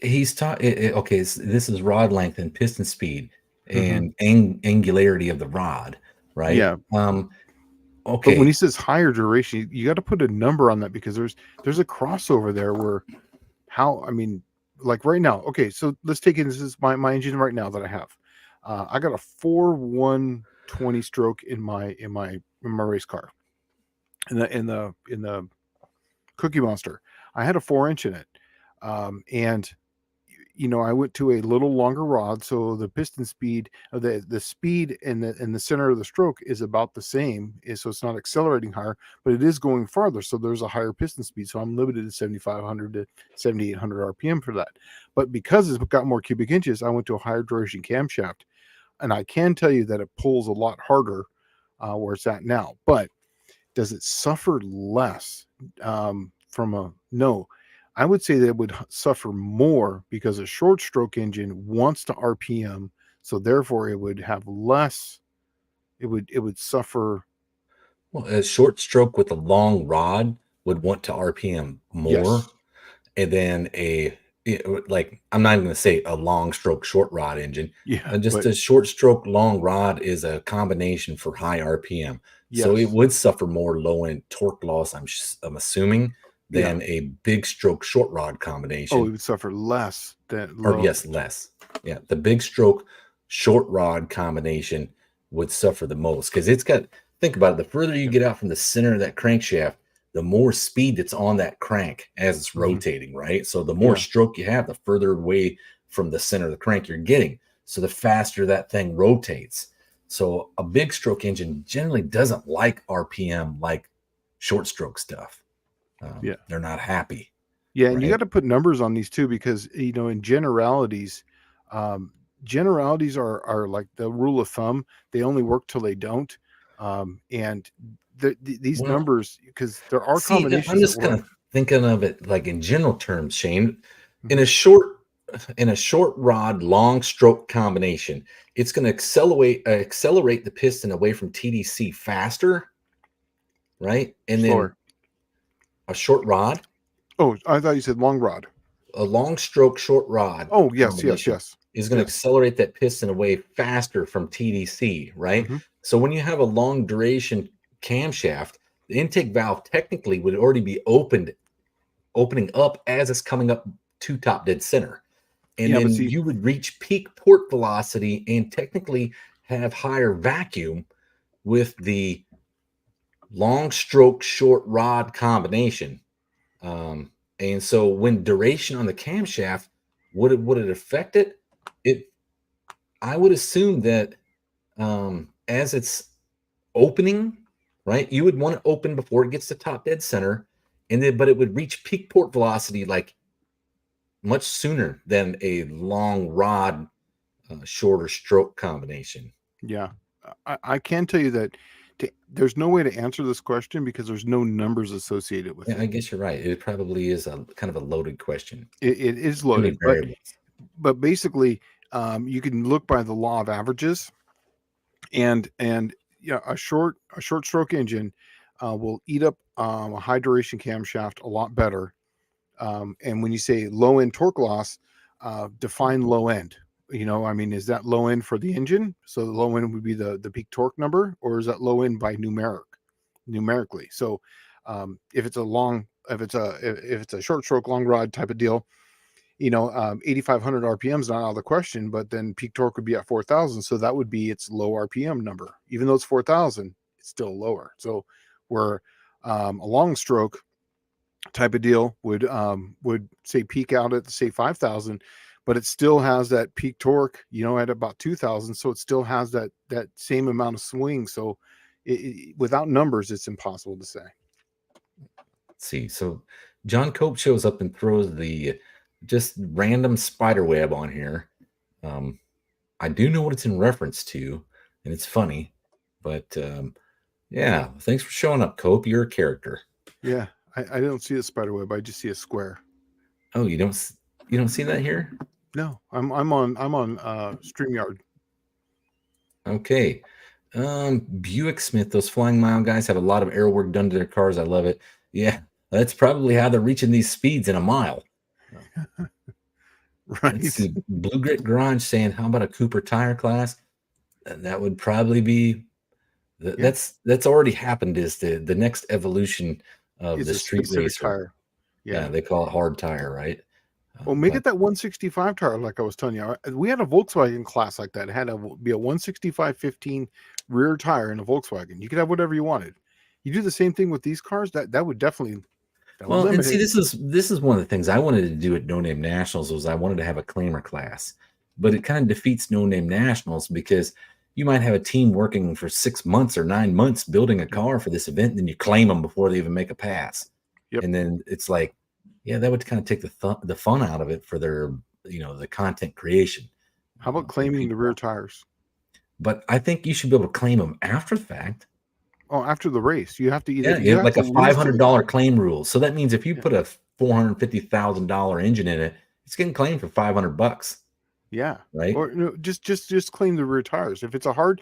He's taught. Okay, this is rod length and piston speed and angularity of the rod, right? Yeah. Okay. But when he says higher duration, you got to put a number on that because there's a crossover there where like right now. Okay, so let's take it. This is my engine right now that I have. I got a 4.120 stroke in my race car. In the Cookie Monster, I had a 4 inch in it, and I went to a little longer rod, so the piston speed, the speed in the center of the stroke is about the same. So it's not accelerating higher, but it is going farther. So there's a higher piston speed. So I'm limited to 7,500 to 7,800 RPM for that. But because it's got more cubic inches, I went to a higher duration camshaft, and I can tell you that it pulls a lot harder where it's at now. But does it suffer less from a no? I would say that it would suffer more because a short stroke engine wants to RPM, so therefore it would have less. It would suffer. Well, a short stroke with a long rod would want to RPM more, Yes. and then like I'm not even going to say a long stroke short rod engine. Yeah. Just But a short stroke long rod is a combination for high RPM, so it yes. would suffer more low end torque loss. I'm assuming Yeah. than a big stroke short rod Oh, it combination. would suffer less than Or low. yes, less. Yeah, the big stroke short rod combination would suffer the most because it's got, think about it, the further you Yeah. get out from the center of that crankshaft, the more speed that's on that crank as it's Mhm. rotating, right? So the more Yeah. stroke you have, the further away from the center of the crank you're getting. So the faster that thing rotates. So a big stroke engine generally doesn't like RPM like short stroke stuff. Yeah. They're not happy, Yeah, and you got right? to put numbers on these too, because in generalities, um, generalities are like the rule of thumb. They only work till they don't, and these Well, numbers, because there are see, I'm combinations that just work. kind of thinking of it like in general terms, Shane. In Hmm. a short in a short rod long stroke combination, it's going to accelerate the piston away from TDC faster, right? And then Slower. a short rod, Oh, I thought you said long rod. a long stroke short rod Oh, yes, yes, combination yes, is going to yes. accelerate that piston away faster from TDC, right? Hmm. So when you have a long duration camshaft, the intake valve technically would already be opening up as it's coming up to top dead center. And Yeah, but then see, you would reach peak port velocity and technically have higher vacuum with the long stroke short rod combination. And so when duration on the camshaft, would it affect it? It I would assume that as it's opening, right, you would want to open before it gets to top dead center, and then but it would reach peak port velocity like much sooner than a long rod, shorter stroke combination. yeah, I can tell you that there's no way to answer this question because there's no numbers associated with Yeah, it. I guess you're right. It probably is a kind of a loaded question. It is Too many loaded, but variables. basically, you can look by the law of averages, and yeah, a short stroke engine will eat up a high duration camshaft a lot better. And when you say low end torque loss, define low end. I mean, is that low end for the engine? So the low end would be the peak torque number, or is that low end by numerically? So if it's a short stroke long rod type of deal, 8,500 RPM is not out of the question, but then peak torque would be at 4,000. So that would be its low RPM number. Even though it's 4,000, it's still lower. So where a long stroke type of deal would say peak out at say 5,000, but it still has that peak torque, at about 2,000. So it still has that same amount of swing. So without numbers, it's impossible to say. Let's see. So John Cope shows up and throws the just random spider web on here. Um, I do know what it's in reference to, and it's funny, but yeah, thanks for showing up, Cope. You're a character. Yeah, I don't see a spider web. I just see a square. Oh, you don't see that here? No, I'm on StreamYard. Okay. Buick Smith, those Flying Mile guys have a lot of aero work done to their cars. I love it. Yeah, that's probably how they're reaching these speeds in a mile. Let's Right. see. Blue Grit Garage saying, how about a Cooper tire class? That would probably be Yeah, that's already happened, is the next evolution of it's the a street specific racer. tire. Yeah, Yeah. they call it hard tire, right? Well, make But it that 165 tire, like I was telling you. We had a Volkswagen class like that. It had to be a 165/15 rear tire in a Volkswagen. You could have whatever you wanted. You do the same thing with these cars. That would definitely well, and limit see, it. this is one of the things I wanted to do at No Name Nationals was I wanted to have a claimer class, but it kind of defeats No Name Nationals because you might have a team working for 6 months or 9 months building a car for this event, and then you claim them before they even make a pass, Yep. and then it's like, yeah, that would kind of take the fun out of it for their the content creation. How about for claiming the people. rear tires? But I think you should be able to claim them after the fact. Oh, after the race, you have to Yeah, you you have have like to a lose to the guy. $500 claim rule. So that means if you Yeah. put a $450,000 engine in it, it's getting claimed for $500, Yeah. right? Or no, just claim the rear tires. If it's a hard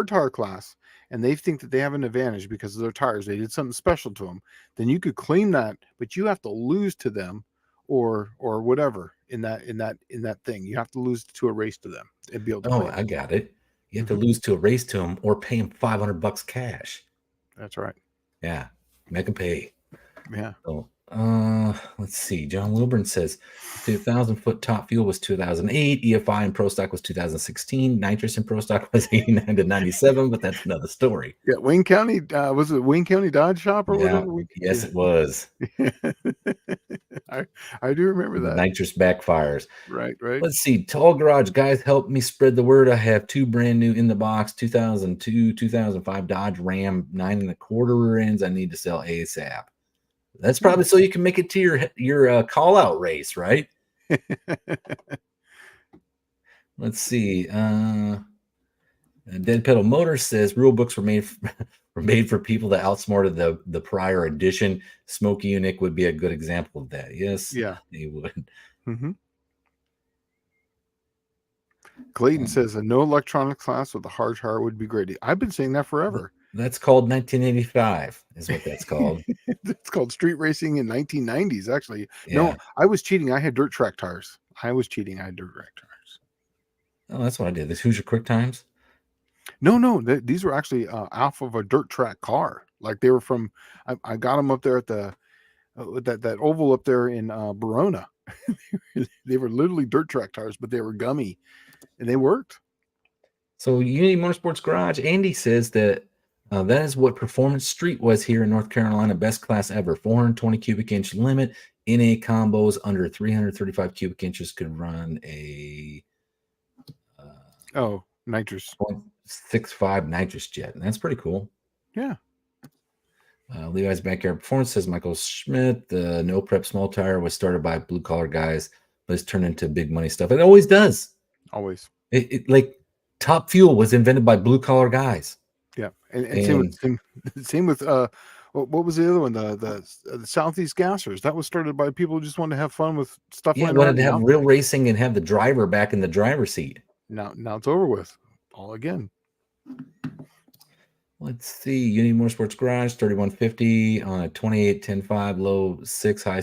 tire class and they think that they have an advantage because of their tires, they did something special to them, then you could claim that, but you have to lose to them or whatever in that thing. You have to lose to a race to them and be able to Oh, claim I it. got it. You have to Hmm. lose to a race to them or pay them $500 cash. That's right. Yeah, make them pay. Yeah. So, let's see. John Wilburn says 2,000-foot top fuel was 2008. EFI and Pro Stock was 2016. Nitrous and Pro Stock was 89 to 97, but that's another story. Yeah. Wayne County, was it Wayne County Dodge Shop or Yeah, whatever? yes, it was. I I do remember The that. nitrous backfires. Right. Right. Let's see. Tall Garage guys, help me spread the word. I have two brand new in the box 2002, 2005 Dodge Ram 9.25 rear ends. I need to sell ASAP. That's probably so you can make it to your call out race, right? Let's see. Dead Pedal Motors says rule books were made were made for people that outsmarted the prior edition. Smokey Unique would be a good example of that. Yes, Yeah. he would. Hmm. Clayton says a no electronic class with a hard tire would be great. I've been saying that forever. That's called 1985, is what that's called. It's called street racing in 1990s. Actually, Yeah. no, I was cheating. I had dirt track tires. I was cheating. I had dirt track tires. Oh, that's what I did. This Hoosier Quick Times. No, these were actually off of a dirt track car. Like they were from. I got them up there at the that oval up there in Verona. They were literally dirt track tires, but they were gummy, and they worked. So Unity Motorsports Garage, Andy says that that is what Performance Street was here in North Carolina. Best class ever. 420 cubic inch limit. NA combos under 335 cubic inches could run a Nitrous. 0.65 nitrous jet. And that's pretty cool. Yeah. Levi's Backyard Performance says Michael Schmidt, the no prep small tire was started by blue collar guys, but it's turned into big money stuff. It always does. Always. It like Top Fuel was invented by blue collar guys. Yeah, and same with what was the other one? The Southeast Gassers. That was started by people who just wanted to have fun with stuff. Yeah, laying wanted around to the have house. real racing and have the driver back in the driver's seat. Now it's over with. All again. Let's see. Unity Motorsports Garage 3150 on a 28 10.5 low 6 high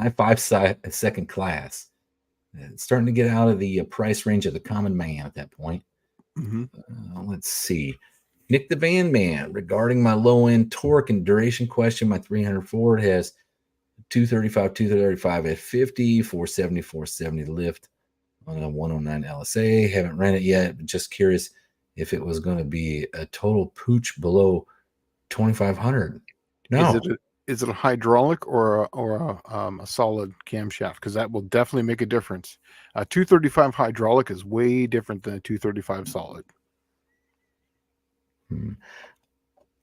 5 second class. It's starting to get out of the price range of the common man at that point. Mm-hmm. Let's see. Nick the Van Man, regarding my low end torque and duration question, my 300 Ford has 235 at 50, 470, 470 lift on a 109 LSA. Haven't ran it yet, but just curious if it was going to be a total pooch below 2,500. No. Is it a hydraulic or a solid camshaft? Because that will definitely make a difference. A 235 hydraulic is way different than a 235 solid.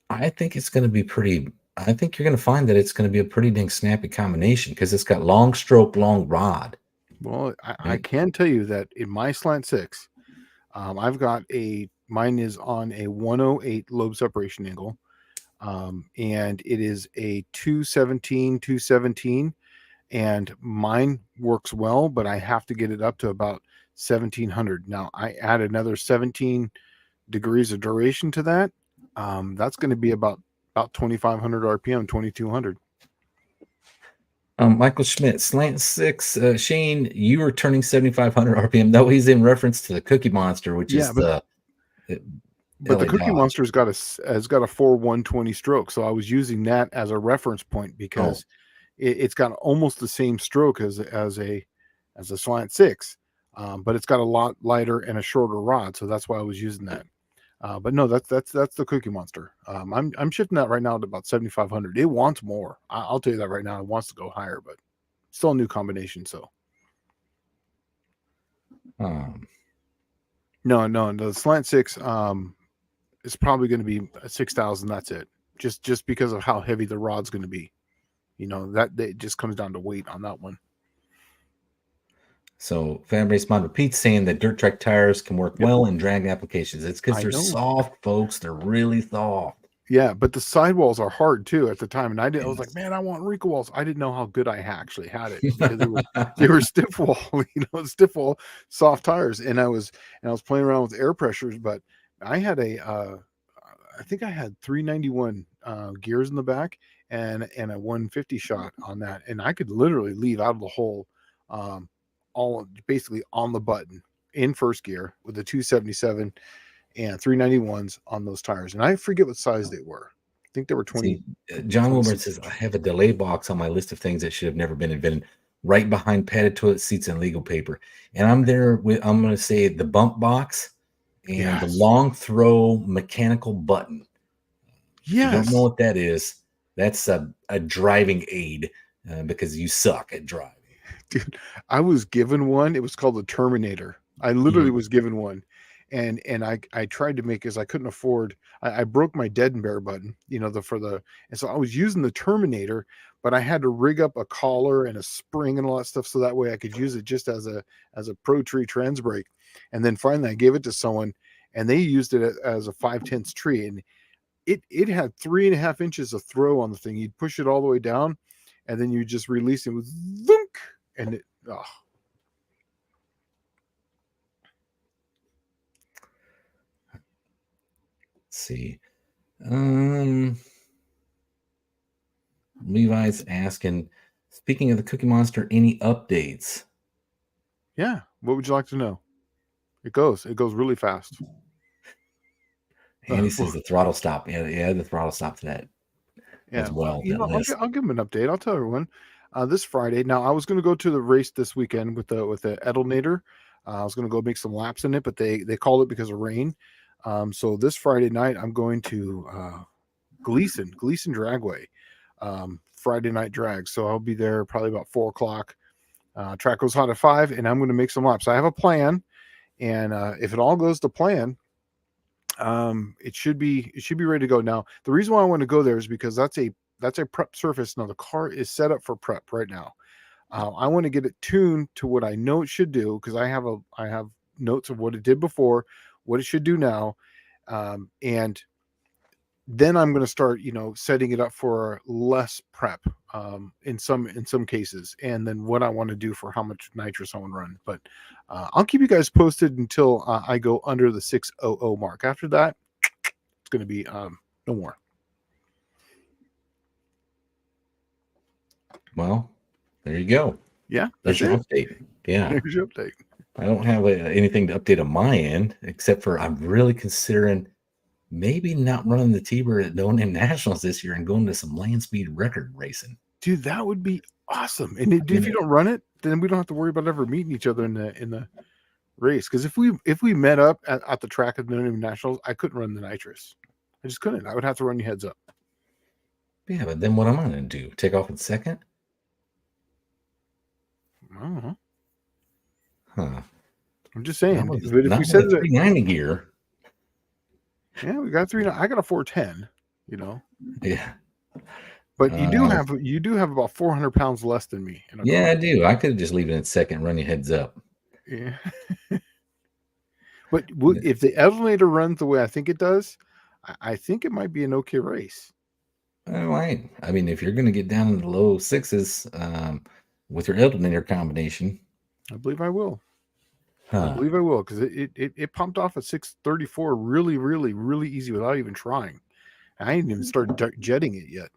I think it's going to be pretty. I think you're going to find that it's going to be a pretty dang snappy combination because it's got long stroke, long rod. Well, I can tell you that in my Slant 6, I've got mine is on a 108 lobe separation angle. And it is a 217, and mine works well, but I have to get it up to about 1700. Now I add another 17 degrees of duration to that. That's going to be about 2,500 RPM, 2,200. Michael Schmidt, Slant 6. Shane, you are turning 7,500 RPM. No, he's in reference to the Cookie Monster, which is but the Cookie Monster has got a 4 120 stroke, so I was using that as a reference point because it's got almost the same stroke as a Slant 6, but it's got a lot lighter and a shorter rod, so that's why I was using that. But no, that's the Cookie Monster. I'm shifting that right now to about 7,500. It wants more. I'll tell you that right now. It wants to go higher, but still a new combination. So no, the Slant 6 is probably going to be 6,000. That's it. Just because of how heavy the rod's going to be. That it just comes down to weight on that one. So Fan Race Mod repeats saying that dirt track tires can work well in drag applications. It's because they're soft, folks. They're really soft. Yeah, but the sidewalls are hard too at the time, and I was like, man, I want Rico walls. I didn't know how good I actually had it because they were stiff wall, stiff wall, soft tires, and I was playing around with air pressures, but I had I think I had 391 gears in the back and a 150 shot on that, and I could literally leave out of the hole, all basically on the button in first gear with the 277 and 391s on those tires, and I forget what size they were. I think they were 20. John Wilbur says, I have a delay box on my list of things that should have never been invented, right behind padded toilet seats and legal paper. And I'm there with, I'm going to say, the bump box and the long throw mechanical button. Yes. If you don't know what that is, that's a driving aid because you suck at driving. Dude, I was given one. It was called the Terminator. I literally was given one. And I tried to make, because I couldn't afford, I broke my dead and bear button, and so I was using the Terminator, but I had to rig up a collar and a spring and all that stuff so that way I could use it just as a Pro Tree trans brake. And then finally I gave it to someone and they used it as a 5/10 tree, and it had 3.5 inches of throw on the thing. You'd push it all the way down and then you just release it with thunk, and it Let's see. Levi's asking, speaking of the Cookie Monster, any updates? Yeah. What would you like to know? It goes really fast. Andy says the throttle stop. Yeah, the throttle stop to that as well. I'll give him an update. I'll tell everyone. This Friday. Now, I was going to go to the race this weekend with the Aerodynamics. I was going to go make some laps in it, but they called it because of rain. So this Friday night, I'm going to Gleason Dragway, Friday night drag. So I'll be there probably about 4:00. Track goes hot at 5, and I'm going to make some laps. I have a plan, and if it all goes to plan, it should be ready to go. Now, the reason why I want to go there is because that's a prep surface. Now the car is set up for prep right now. I want to get it tuned to what I know it should do, because I have notes of what it did before, what it should do now, and then I'm going to start, setting it up for less prep in some cases, and then what I want to do for how much nitrous I want to run. But I'll keep you guys posted until I go under the 600 mark. After that, it's going to be no more. Well, there you go. Yeah, that's your update. Yeah, there's your update. I don't have anything to update on my end, except for I'm really considering maybe not running the T-Bird at No Name Nationals this year and going to some land speed record racing. Dude, that would be awesome. And if you don't run it, then we don't have to worry about ever meeting each other in the race. Because if we met up at the track at No Name Nationals, I couldn't run the nitrous. I just couldn't. I would have to run you heads up. Yeah, but then what am I going to do? Take off in second? I don't know. Huh. I'm just saying. But if we said 390 gear. Yeah, we got 3. I got a 410. Yeah. But you do have about 400 pounds less than me. Yeah, I do. I could just leave it in second, run your heads up. Yeah. But if the Elevator runs the way I think it does, I think it might be an okay race. All right. I mean, if you're going to get down in the low 6s with your Alternator combination, I believe I will. Huh. I believe I will, because it pumped off at 634 really, really, really easy without even trying. I didn't even start jetting it yet.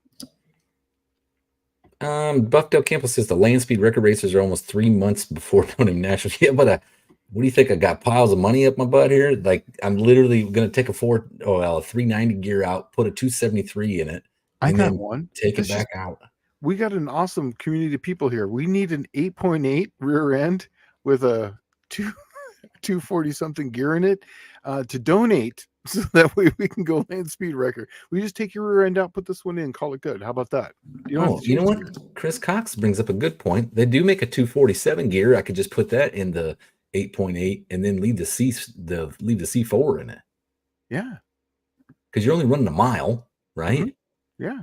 Buffdale Campbell says the land speed record races are almost 3 months before winning national. Yeah, but what do you think? I got piles of money up my butt here. Like, I'm literally going to take a 390 gear out, put a 273 in it. I got one. Take it back out. we got an awesome community of people here. We need an 8.8 rear end with a 240 something gear in it to donate so that way we can go land speed record. We just take your rear end out, put this one in, call it good. How about that? You don't have Oh, to you know change the what? gears. Chris Cox brings up a good point. They do make a 247 gear. I could just put that in the 8.8 and then leave the C4 in it Yeah. because you're only running a mile, right? Mm-hmm. Yeah.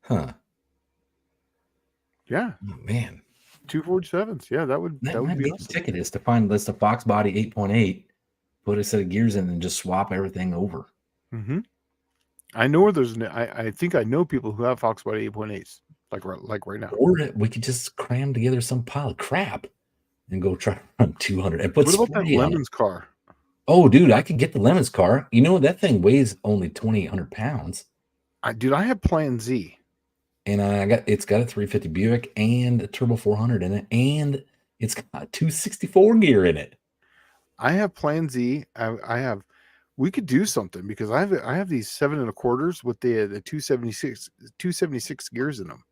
Huh. Yeah. Oh, man. 247s. Yeah, that would That might be be awesome. the ticket is to find list of Fox Body 8.8, put a set of gears in, and just swap everything over. Mm-hmm. I know where there's I think I know people who have Fox Body 8.8s like right now. Or we could just cram together some pile of crap and go try to run 200 and put What about that spray on it. Lemons car? Oh, dude, I could get the Lemons car. You know, that thing weighs only 2,800 pounds. Dude, I have Plan Z. And it's got a 350 Buick and a turbo 400 in it, and it's got 264 gear in it. I have Plan Z. I have. We could do something because I have these 7 1/4s with the 276 gears in them.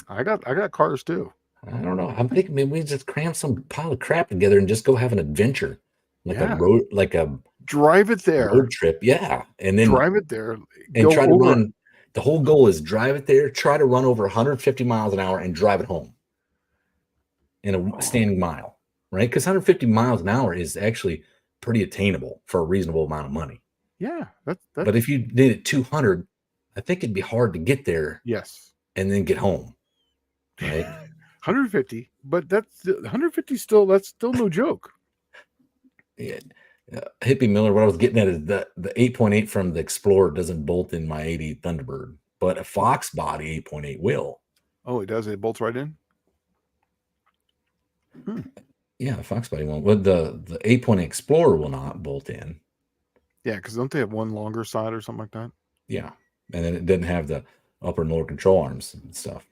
I got cars too. I don't know. I'm thinking maybe we just cram some pile of crap together and just go have an adventure, like Yeah. a Drive it there. road trip. Yeah, and then Drive it there. and Go try to over. run. The whole goal is drive it there, try to run over 150 miles an hour and drive it home in a standing mile, right? Because 150 miles an hour is actually pretty attainable for a reasonable amount of money. Yeah, that's But if you did it 200, I think it'd be hard to get there. Yes. And then get home, right? 150, but that's 150 still. That's still no joke. Yeah. Hippie Miller, what I was getting at is the 8.8 from the Explorer doesn't bolt in my 80 Thunderbird, but a Fox Body 8.8 will. Oh, it does. It bolts right in. Yeah, the Fox Body won't. But the 8.8 Explorer will not bolt in. Yeah, because don't they have one longer side or something like that? Yeah, and then it doesn't have the upper and lower control arms and stuff.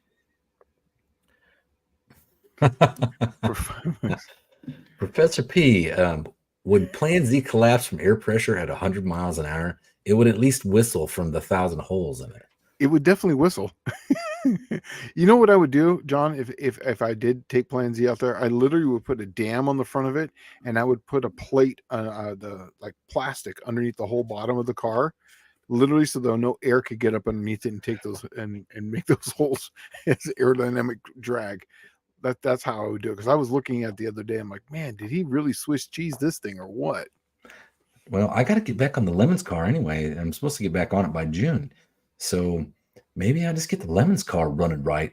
Professor P, would Plan Z collapse from air pressure at 100 miles an hour? It would at least whistle from the 1,000 holes in it. It would definitely whistle. You know what I would do, John? If I did take Plan Z out there, I literally would put a dam on the front of it, and I would put a plate, the like plastic underneath the whole bottom of the car, literally, so that no air could get up underneath it and take those and make those holes as aerodynamic drag. That's how I would do it. Because I was looking at the other day, I'm like, man, did he really Swiss cheese this thing or what? Well, I got to get back on the Lemons car anyway. I'm supposed to get back on it by June. So maybe I just get the Lemons car running right,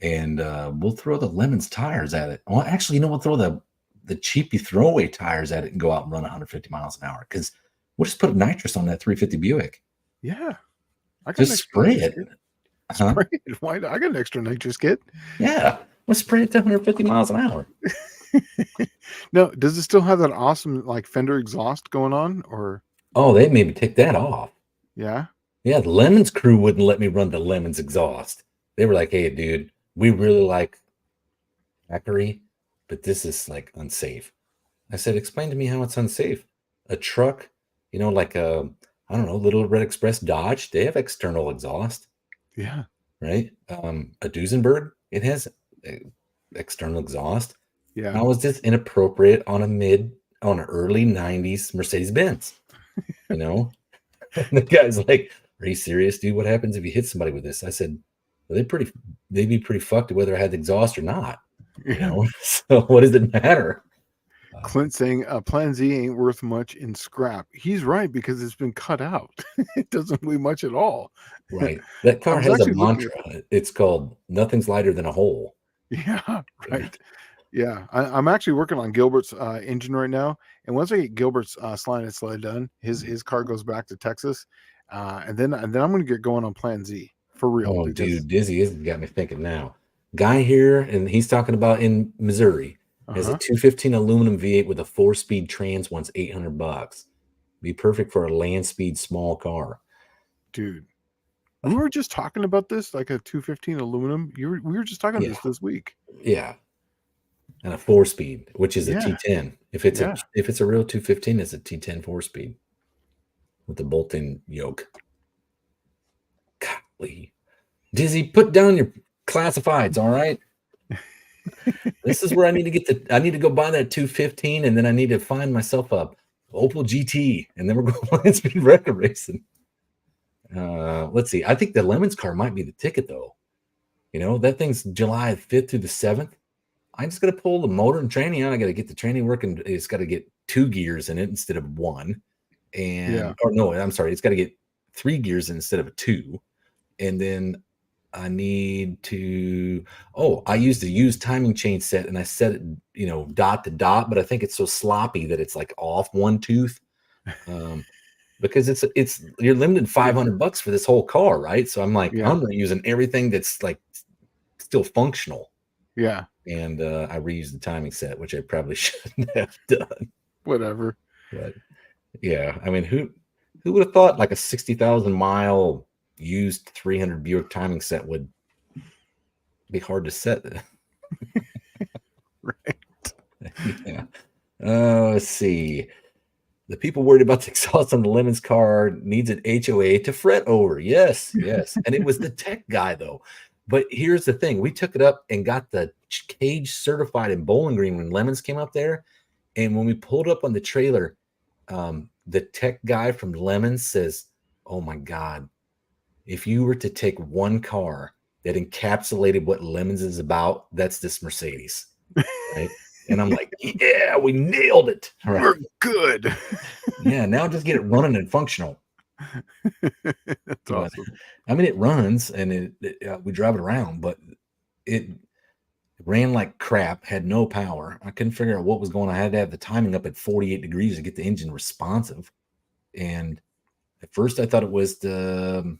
and we'll throw the Lemons tires at it. Well, actually, we'll throw the cheapy throwaway tires at it and go out and run 150 miles an hour because we'll just put a nitrous on that 350 Buick. Yeah. Just spray it. Spray it. Why? I got an extra nitrous kit. Yeah. We'll spray it to 150 miles an hour. No, does it still have that awesome like fender exhaust going on? Or they made me take that off. Yeah. Yeah, the Lemons crew wouldn't let me run the Lemons exhaust. They were like, hey, dude, we really like Thackeray, but this is like unsafe. I said, explain to me how it's unsafe. A truck, like a, I don't know, Little Red Express Dodge, they have external exhaust. Yeah. Right? A Duesenberg, it has external exhaust. Yeah. How is this inappropriate on an early 90s Mercedes-Benz? And the guy's like, are you serious, dude? What happens if you hit somebody with this? I said, well, they'd be pretty fucked whether I had the exhaust or not. So what does it matter? Clint saying Plan Z ain't worth much in scrap. He's right, because it's been cut out. It doesn't weigh much at all. Right. That car has a mantra. It's called nothing's lighter than a hole. Yeah, right. Yeah. I'm actually working on Gilbert's engine right now. And once I get Gilbert's Slant and Sled done, his car goes back to Texas. And then I'm going to get going on Plan Z for real. Oh, dude, Dizzy has got me thinking now. Guy here, and he's talking about in Missouri, has a 215 aluminum V8 with a 4-speed trans, wants $800. Be perfect for a land speed small car. Dude, we were just talking about this, like a 215 aluminum. We were just talking about this week. Yeah. And a 4-speed, which is a T10. If it's a real 215, it's a T10 4-speed with the bolt-in yoke. Dizzy, put down your classifieds, all right? This is where I need to I need to go buy that 215, and then I need to find myself a Opel GT, and then we're going land speed record racing. Let's see. I think the Lemons car might be the ticket, though. That thing's July 5th through the 7th. I just got to pull the motor and tranny out. I got to get the tranny working. It's got to get 2 gears in it instead of 1. Or no, I'm sorry. It's got to get 3 gears instead of 2. And then I need to, I used a used timing chain set, and I set it, dot to dot, but I think it's so sloppy that it's like off one tooth. Because it's you're limited $500 for this whole car, right? So I'm like, I'm using everything that's like still functional. Yeah. And I reused the timing set, which I probably shouldn't have done. Whatever. But yeah, I mean, who would have thought like a 60,000 mile used 300 Buick timing set would be hard to set? Right. Yeah. Let's see. The people worried about the exhaust on the Lemons car needs an HOA to fret over. Yes. And it was the tech guy, though. But here's the thing. We took it up and got the cage certified in Bowling Green when Lemons came up there. And when we pulled up on the trailer, the tech guy from Lemons says, oh, my God, if you were to take one car that encapsulated what Lemons is about, that's this Mercedes. Right? And I'm like, yeah, we nailed it. Right. We're good. Yeah, now just get it running and functional. That's awesome. I mean, it runs and we drive it around, but it ran like crap, had no power. I couldn't figure out what was going on. I had to have the timing up at 48 degrees to get the engine responsive. And at first I thought it was the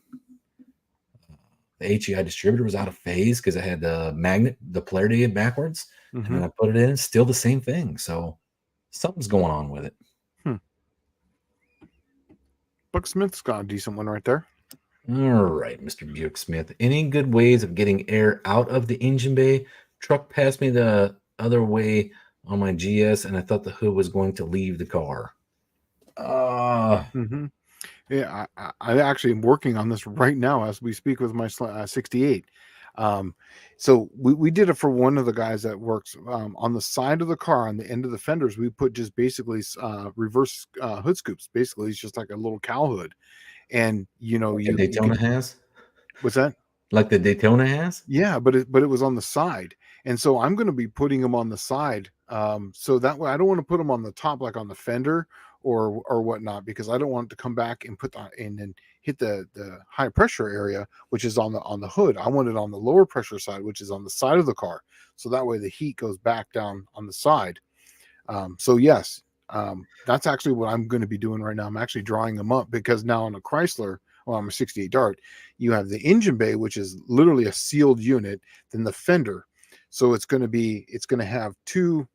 HEI distributor was out of phase because it had the magnet, the polarity backwards. And then I put it in, still the same thing. So something's going on with it. Buck Smith's got a decent one right there. All right, Mr. Buick Smith. Any good ways of getting air out of the engine bay? Truck passed me the other way on my GS, and I thought the hood was going to leave the car. Yeah, I actually am working on this right now as we speak with my 68. So we did it for one of the guys that works on the side of the car, on the end of the fenders. We put just basically reverse hood scoops. Basically, it's just like a little cow hood, and like Daytona has. What's that? Like the Daytona has? Yeah, but it was on the side, and so I'm going to be putting them on the side. So that way, I don't want to put them on the top, like on the fender or whatnot, because I don't want it to come back and put that and then hit the high pressure area, which is on the hood. I want it on the lower pressure side, which is on the side of the car. So that way the heat goes back down on the side. So yes, that's actually what I'm going to be doing right now. I'm actually drawing them up because now on a Chrysler, I'm a 68 Dart, you have the engine bay, which is literally a sealed unit, then the fender. So it's going to have two,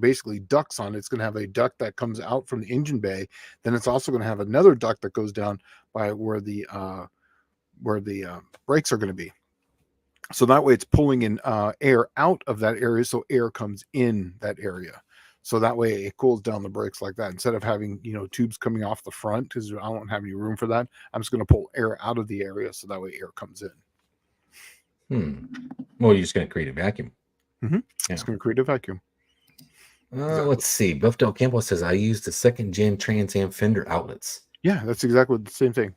basically ducts on it. It's going to have a duct that comes out from the engine bay. Then it's also going to have another duct that goes down by where the brakes are going to be. So that way it's pulling in air out of that area. So air comes in that area. So that way it cools down the brakes like that. Instead of having, tubes coming off the front, because I don't have any room for that, I'm just going to pull air out of the area. So that way air comes in. Well, you're just going to create a vacuum. Yeah. It's going to create a vacuum. Exactly. Let's see. Buff Del Campo says, I used the second gen Trans Am fender outlets. Yeah, that's exactly the same thing.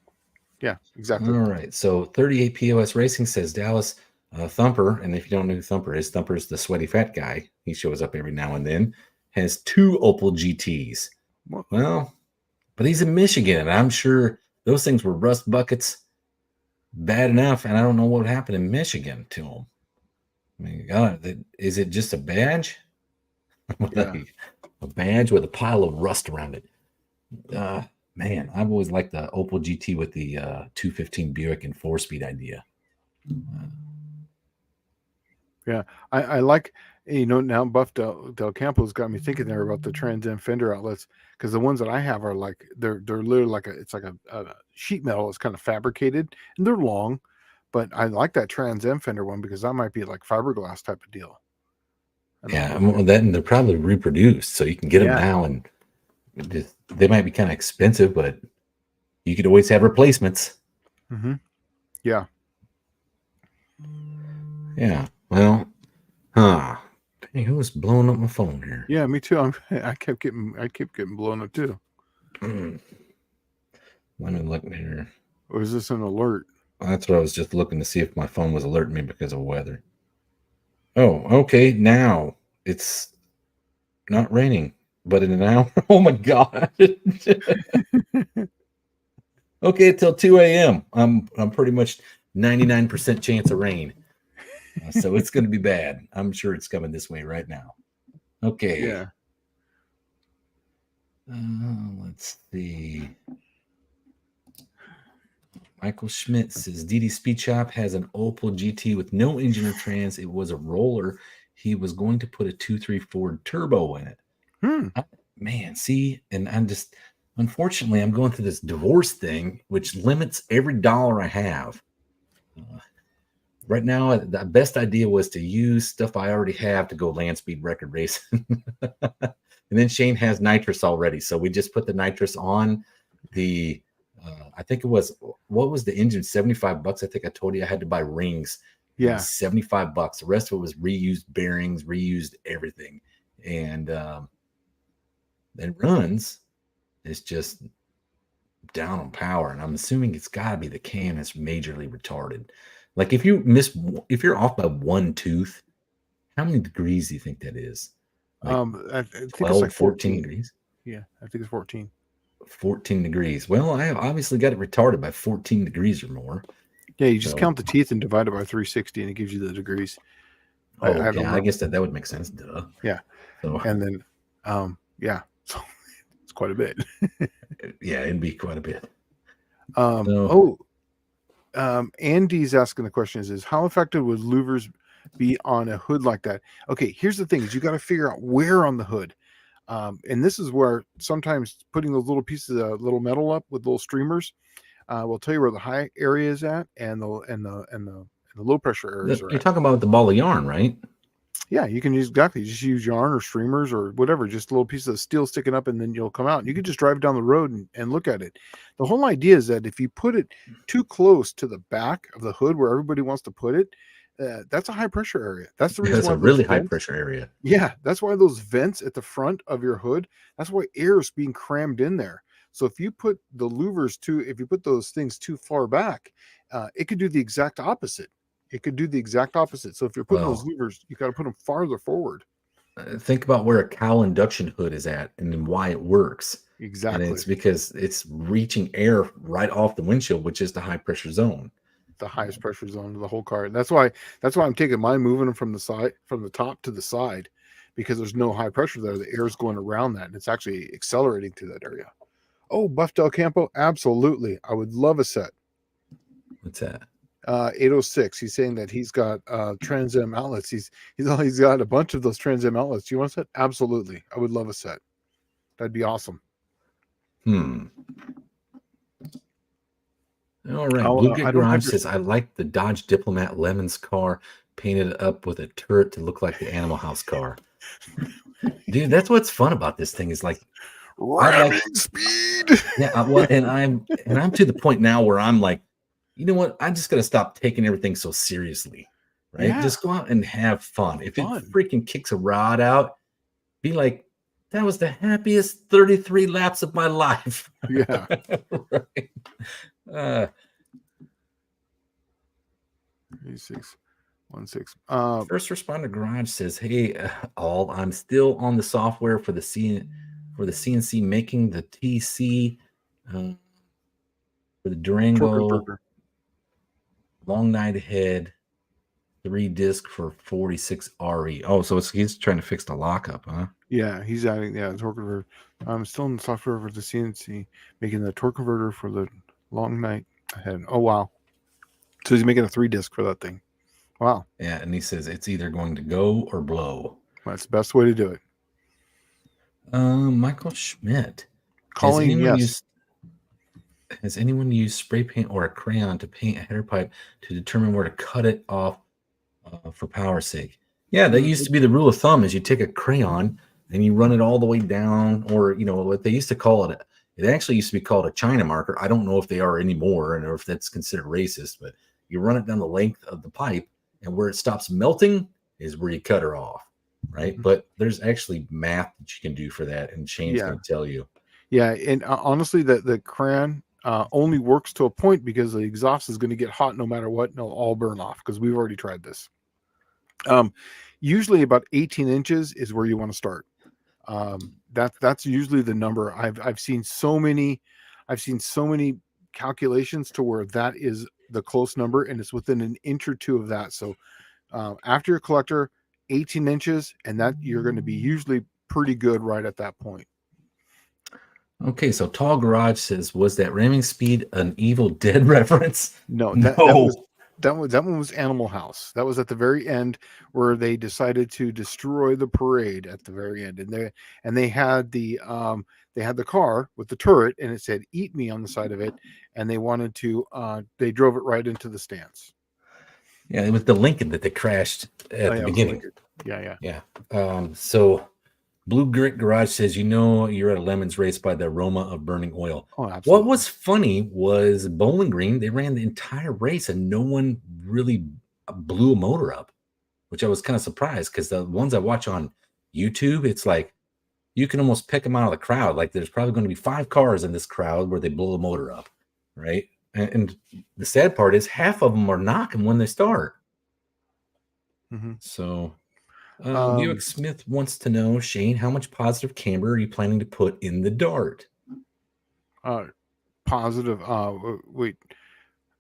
Yeah, exactly. All right. So 38 POS Racing says, Dallas, Thumper, and if you don't know who Thumper is the sweaty fat guy. He shows up every now and then, has 2 Opel GTs. Well, but he's in Michigan, and I'm sure those things were rust buckets bad enough, and I don't know what happened in Michigan to him. I mean, God, is it just a badge? Yeah. A badge with a pile of rust around it. Man, I've always liked the Opel GT with the 215 Buick and 4-speed idea. Yeah, I like, now Buff Del Campo's got me thinking there about the Trans Am fender outlets, because the ones that I have are like, they're literally like it's like a sheet metal. It's kind of fabricated, and they're long, but I like that Trans Am fender one because that might be like fiberglass type of deal. Yeah, and they're probably reproduced, so you can get them now, and they might be kind of expensive, but you could always have replacements. Yeah. Yeah. Well, huh. Dang, who was blowing up my phone here? Yeah, me too. I kept getting blown up too. Let me look here. Or is this an alert? That's what I was just looking to see if my phone was alerting me because of weather. Oh, okay. Now it's not raining, but in an hour. Oh my god. Okay, till 2 a.m. I'm pretty much 99% chance of rain. So it's going to be bad. I'm sure it's coming this way right now. Okay. Yeah. Let's see. Michael Schmidt says DD Speed Shop has an Opel GT with no engine or trans. It was a roller. He was going to put a 2.3 Ford turbo in it. Man, see, and I'm just, unfortunately, I'm going through this divorce thing, which limits every dollar I have. Right now, the best idea was to use stuff I already have to go land speed record racing. And then Shane has nitrous already. So we just put the nitrous on the, I think it was, what was the engine? $75. I think I told you I had to buy rings. Yeah. $75. The rest of it was reused bearings, reused everything. And then runs. It's just down on power. And I'm assuming it's got to be the cam is majorly retarded. Like if you're off by one tooth, how many degrees do you think that is? Like I think 12, it's like 14 degrees. Yeah, I think it's 14. 14 degrees. Well, I obviously got it retarded by 14 degrees or more. Yeah, you just count the teeth and divide it by 360 and it gives you the degrees. I guess that would make sense. Duh. Yeah. So, and then, yeah, so it's quite a bit. Yeah, it'd be quite a bit. Andy's asking the question is how effective would louvers be on a hood like that? Okay, here's the thing is you got to figure out where on the hood. And this is where sometimes putting those little pieces of little metal up with little streamers will tell you where the high area is at and the low pressure areas are You're talking about the ball of yarn, right? Yeah, you can just use yarn or streamers or whatever, just little pieces of steel sticking up, and then you'll come out. And you can just drive down the road and look at it. The whole idea is that if you put it too close to the back of the hood where everybody wants to put it, that's a high pressure area. That's the reason why it's a really high pressure area. Yeah, that's why those vents at the front of your hood, that's why air is being crammed in there. So if you put the louvers if you put those things too far back, it could do the exact opposite. It could do the exact opposite. So if you're putting those levers, you got to put them farther forward. Think about where a cowl induction hood is at and then why it works. Exactly. And it's because it's reaching air right off the windshield, which is the high pressure zone. The highest pressure zone of the whole car. And that's why I'm taking mine, moving them from the top to the side, because there's no high pressure there. The air is going around that and it's actually accelerating to that area. Oh, Buff Del Campo. Absolutely. I would love a set. What's that? 806. He's saying that he's got Trans Am outlets. He's got a bunch of those Trans Am outlets. Do you want a set? Absolutely. I would love a set. That'd be awesome. All right. Blue Gate Garage says, I like the Dodge Diplomat Lemons car painted up with a turret to look like the Animal House car. Dude, that's what's fun about this thing is like ramming speed. Yeah, well, and I'm to the point now where I'm like, you know what? I'm just gonna stop taking everything so seriously, right? Yeah. Just go out and have fun. If it freaking kicks a rod out, be like, that was the happiest 33 laps of my life. Yeah. Right. 3616. First Responder Garage says, "Hey, I'm still on the software for the CNC making the TC for the Durango. Long night ahead, 3 disc for 46 RE. Oh, so he's trying to fix the lockup, huh? Yeah, he's adding torque converter. I'm still in the software for the CNC making the torque converter for the long night ahead. Oh wow! So he's making a 3 disc for that thing. Wow. Yeah, and he says it's either going to go or blow. That's the best way to do it. Michael Schmidt. Calling yes. Has anyone used spray paint or a crayon to paint a header pipe to determine where to cut it off for power's sake? Yeah, that used to be the rule of thumb is you take a crayon and you run it all the way down, or, you know, what they used to call it actually used to be called a China marker. I don't know if they are anymore or if that's considered racist, but you run it down the length of the pipe, and where it stops melting is where you cut her off, right? Mm-hmm. But there's actually math that you can do for that, and Shane's Yeah. going to tell you. Yeah. And honestly, the cran only works to a point because the exhaust is going to get hot no matter what, and it'll all burn off because we've already tried this. Usually about 18 inches is where you want to start. That's usually the number. I've seen so many calculations to where that is the close number, and it's within an inch or two of that. So after your collector, 18 inches, and that you're going to be usually pretty good right at that point. Okay, so Tall Garage says, was that ramming speed an Evil Dead reference? No, No. that one was Animal House. That was at the very end where they decided to destroy the parade at the very end, and they had the car with the turret, and it said "Eat Me" on the side of it, and they wanted to they drove it right into the stance. Yeah, it was the Lincoln that they crashed at the beginning. Yeah. So Blue Grit Garage says, you're at a lemons race by the aroma of burning oil. Oh, absolutely. What was funny was Bowling Green, they ran the entire race and no one really blew a motor up, which I was kind of surprised because the ones I watch on YouTube, it's like you can almost pick them out of the crowd. Like there's probably going to be 5 cars in this crowd where they blow a motor up, right? And the sad part is half of them are knocking when they start. Mm-hmm. So Buick Smith wants to know, Shane, how much positive camber are you planning to put in the Dart? Positive. Wait,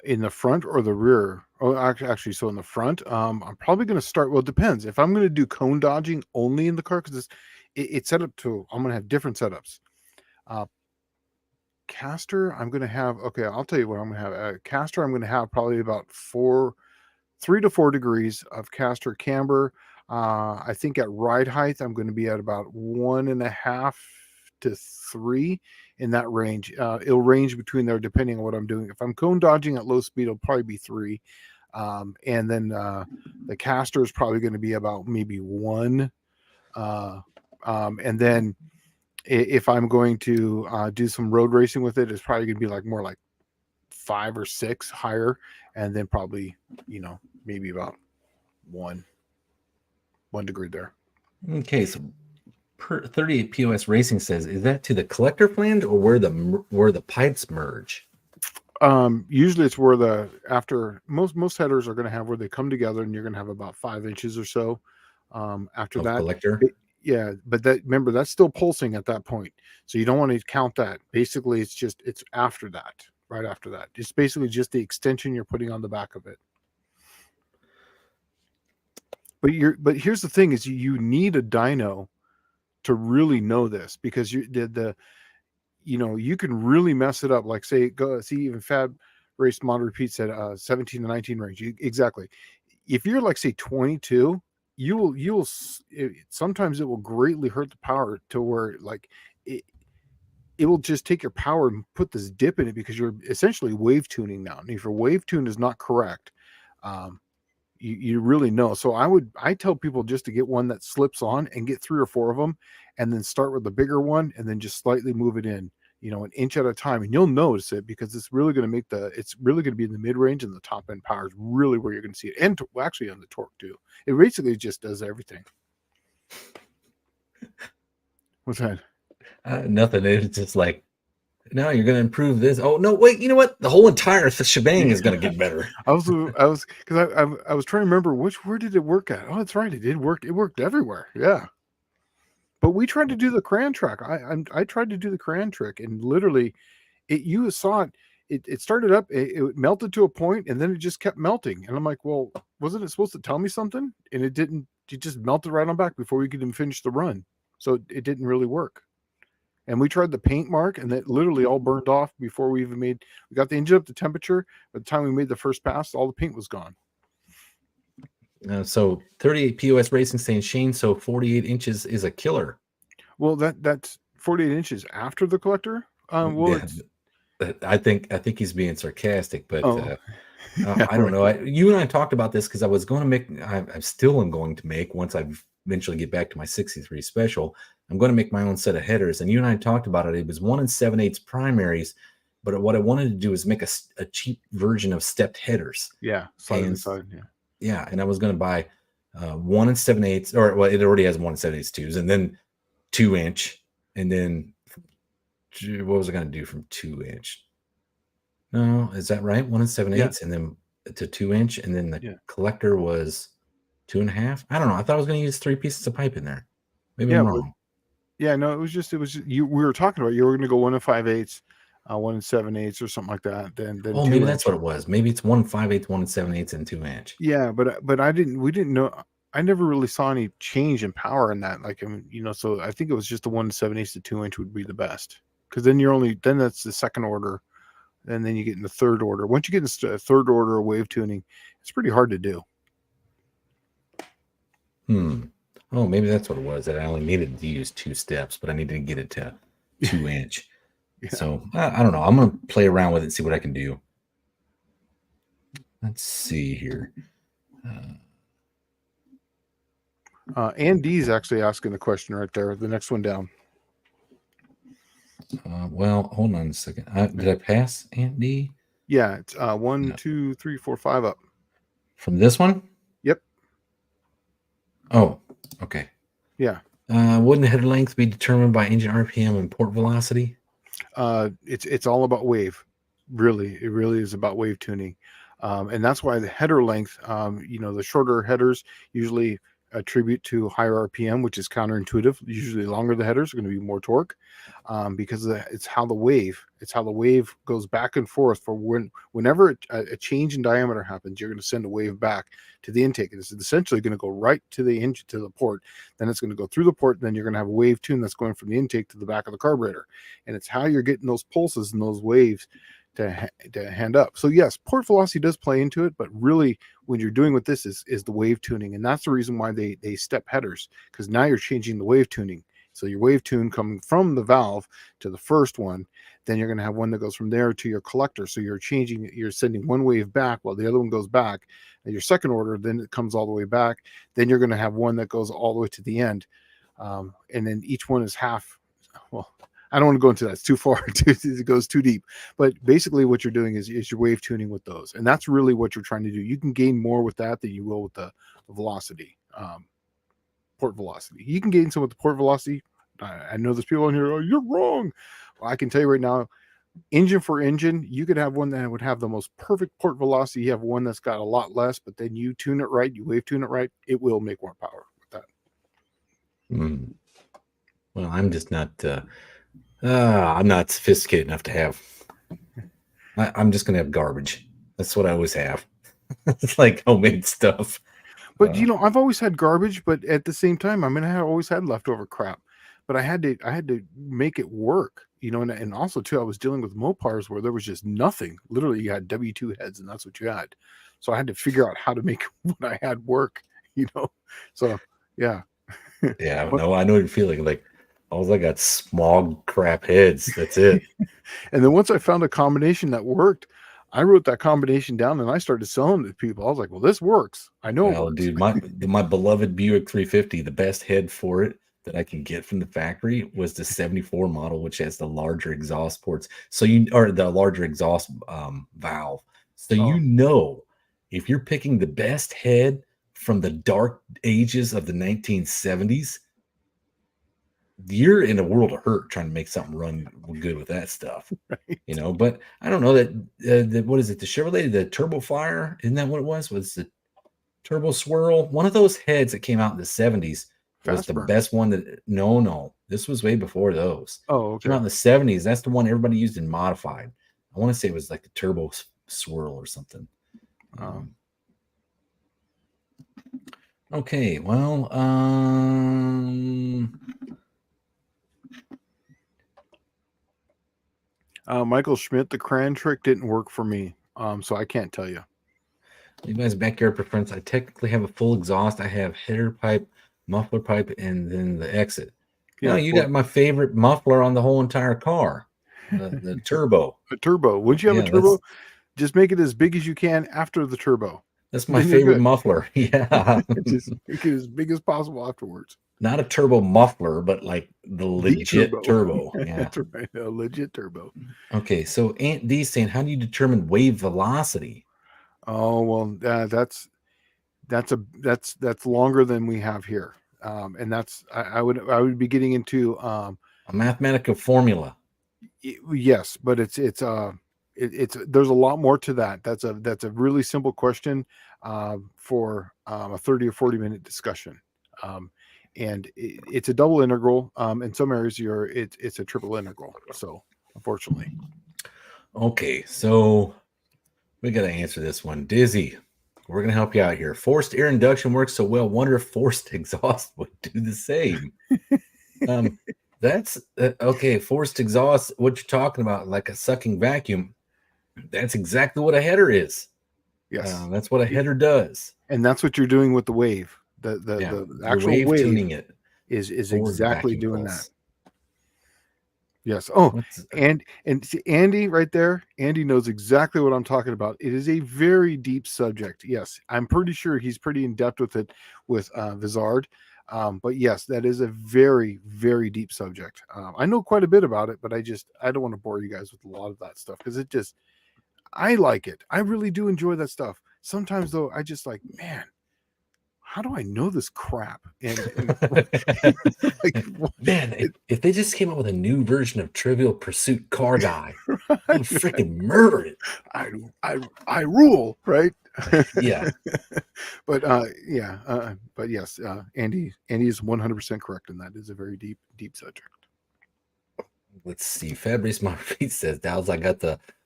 in the front or the rear? Oh, actually, so in the front. I'm probably going to start. Well, it depends. If I'm going to do cone dodging only in the car, because it's set up to, I'm going to have different setups. Caster, I'm going to have. Okay, I'll tell you what I'm going to have. Caster, I'm going to have probably about 3 to 4 degrees of caster camber. I think at ride height, I'm going to be at about 1.5 to 3 in that range. It'll range between there depending on what I'm doing. If I'm cone dodging at low speed, it'll probably be 3. And then the caster is probably going to be about maybe 1. And then if I'm going to do some road racing with it, it's probably going to be more like 5 or 6 higher. And then probably, maybe about 1 degree there. Okay, so 38 POS Racing says, is that to the collector flange or where the pipes merge? Usually it's where after most headers are going to have where they come together, and you're going to have about 5 inches or so after that. Collector. But remember that's still pulsing at that point, so you don't want to count that. Basically, it's after that, right after that. It's basically just the extension you're putting on the back of it. But here's the thing: is you need a dyno to really know this, because you can really mess it up. Like even Fab Race Mod Repeats at 17 to 19 range. Exactly. If you're say 22, you'll sometimes it will greatly hurt the power to where it will just take your power and put this dip in it, because you're essentially wave tuning now. And if your wave tune is not correct, you really know. So I tell people just to get one that slips on and get 3 or 4 of them, and then start with the bigger one and then just slightly move it in, an inch at a time, and you'll notice it, because it's really going to it's really going to be in the mid range, and the top end power is really where you're going to see it. And actually on the torque too. It basically just does everything. What's that? Nothing. It's just like, no, you're going to improve this. Oh no, wait, you know what? The whole entire shebang is going to get better. I was because I was trying to remember where did it work at? Oh, that's right, it did work. It worked everywhere. Yeah. But we tried to do the cran track. I tried to do the cran trick, and literally, you saw it. It started up. It melted to a point, and then it just kept melting. And I'm like, well, wasn't it supposed to tell me something? And it didn't. It just melted right on back before we could even finish the run. So it didn't really work. And we tried the paint mark, and that literally all burned off before we even we got the engine up to temperature. By the time we made the first pass, all the paint was gone. So 38 POS Racing saying, Shane, so 48 inches is a killer. Well, that's 48 inches after the collector. I think he's being sarcastic, but I don't know. You and I talked about this because I was going to make. I still am going to make, once I eventually get back to my 63 special, I'm going to make my own set of headers. And you and I talked about it. It was 1 7/8 primaries But what I wanted to do is make a cheap version of stepped headers. Yeah, side by And side. Yeah. yeah, and I was going to buy 1 7/8, or well, it already has 1 7/8 twos, and then 2-inch, and then what was I going to do from 2-inch? No, is that right? 1 7/8, and then to 2-inch, and then the collector was 2.5. I don't know. I thought I was going to use 3 pieces of pipe in there. Maybe I'm wrong. No, it was just you. We were talking about you were going to go 1 5/8, 1 7/8, or something like that. Then maybe that's what it was. Maybe it's 1 5/8, 1 7/8, and 2-inch. Yeah, but we didn't know. I never really saw any change in power in that. Like, I mean, so I think it was just the 1 7/8 to 2-inch would be the best, because then that's the second order, and then you get in the third order. Once you get into the third order of wave tuning, it's pretty hard to do. Oh, maybe that's what it was. That I only needed to use 2 steps, but I needed to get it to 2-inch. So I don't know. I'm going to play around with it and see what I can do. Let's see here. Andy's actually asking the question right there. The next one down. Well, hold on a second. Did I pass Andy? Yeah, it's 1, 2, 3, 4, 5 up. From this one? Yep. Oh, okay. Yeah. Wouldn't header length be determined by engine RPM and port velocity? It's all about wave. Really, it really is about wave tuning, and that's why the header length. The shorter headers usually attribute to higher RPM, which is counterintuitive. Usually, longer the headers are going to be more torque, because it's how the wave goes back and forth. For whenever a change in diameter happens, you're going to send a wave back to the intake. It's essentially going to go right to the engine, to the port. Then it's going to go through the port. And then you're going to have a wave tune that's going from the intake to the back of the carburetor. And it's how you're getting those pulses and those waves to hand up. So yes, port velocity does play into it, but really when you're doing with this is the wave tuning. And that's the reason why they step headers, because now you're changing the wave tuning. So your wave tune coming from the valve to the first one, then you're going to have one that goes from there to your collector. So you're sending one wave back while the other one goes back. And your second order, then it comes all the way back. Then you're going to have one that goes all the way to the end. And then each one is half. Well, I don't want to go into that. It's too far. It goes too deep. But basically what you're doing is you're wave tuning with those. And that's really what you're trying to do. You can gain more with that than you will with the velocity, port velocity. You can gain some with the port velocity. I know there's people on here, oh, you're wrong. Well, I can tell you right now, engine for engine, you could have one that would have the most perfect port velocity. You have one that's got a lot less, but then you tune it right, you wave tune it right, it will make more power with that. Well, I'm just not... I'm not sophisticated enough to have. I'm just gonna have garbage. That's what I always have. It's like homemade stuff. But I've always had garbage, but at the same time, I mean, I always had leftover crap. But I had to make it work, and also too, I was dealing with Mopars where there was just nothing. Literally, you had W2 heads, and that's what you had. So I had to figure out how to make what I had work. So yeah. Yeah, no, I know what you're feeling like. All I got smog crap heads. That's it. And then once I found a combination that worked, I wrote that combination down and I started selling it to people. I was like, well, this works. I know it works. Dude, my beloved Buick 350, the best head for it that I can get from the factory was the 74 model, which has the larger exhaust ports. Or the larger exhaust valve. So if you're picking the best head from the dark ages of the 1970s, you're in a world of hurt trying to make something run good with that stuff. Right. But I don't know that what is it? The Chevrolet, the Turbo Fire, isn't that what it was? Was the Turbo Swirl? One of those heads that came out in the 70s was the best one. No, this was way before those. Oh, okay. Came out in the 70s. That's the one everybody used in modified. I want to say it was like the Turbo Swirl or something. Okay, well, Michael Schmidt, the cran trick didn't work for me, so I can't tell you. You guys' backyard preference. I technically have a full exhaust. I have header pipe, muffler pipe, and then the exit. Yeah, you got my favorite muffler on the whole entire car, the turbo. A turbo. Would you have a turbo? Just make it as big as you can after the turbo. That's my favorite muffler. Yeah. Just make it as big as possible afterwards. not a turbo muffler, but like the The legit turbo. turbo. Yeah. That's right. A legit turbo. Okay. So Aunt D saying, how do you determine wave velocity? Oh well, that's longer than we have here, and that's I would be getting into A mathematical formula. yes, but it's there's a lot more to that. That's a really simple question for a 30 or 40-minute discussion. And it's a double integral. In some areas, it's a triple integral. So, unfortunately, Okay. So we got to answer this one. Dizzy, we're going to help you out here. Forced air induction works so well. Wonder if forced exhaust would do the same. That's okay. Forced exhaust, what you're talking about, like a sucking vacuum. That's exactly what a header is. yes, That's what a header does. and that's what you're doing with the wave. Yeah, The you're actual wave wave tuning it is for the exactly vacuum doing that. pulse. Yes. Oh, What's and see Andy right there. Andy knows exactly what I'm talking about. It is a very deep subject. Yes, I'm pretty sure he's pretty in depth with it with Vizard. But yes, that is a very very deep subject. I know quite a bit about it, but I don't want to bore you guys with a lot of that stuff because I like it. I really do enjoy that stuff. Sometimes though, I just like, man, how do I know this crap? And like, man? If they just came up with a new version of Trivial Pursuit Car Guy, I right, would freaking murder it. I rule, right? Yeah. But yeah, but yes, Andy is 100% correct, and that is a very deep subject. Let's see. Fabrice Marfit says, Dow's I got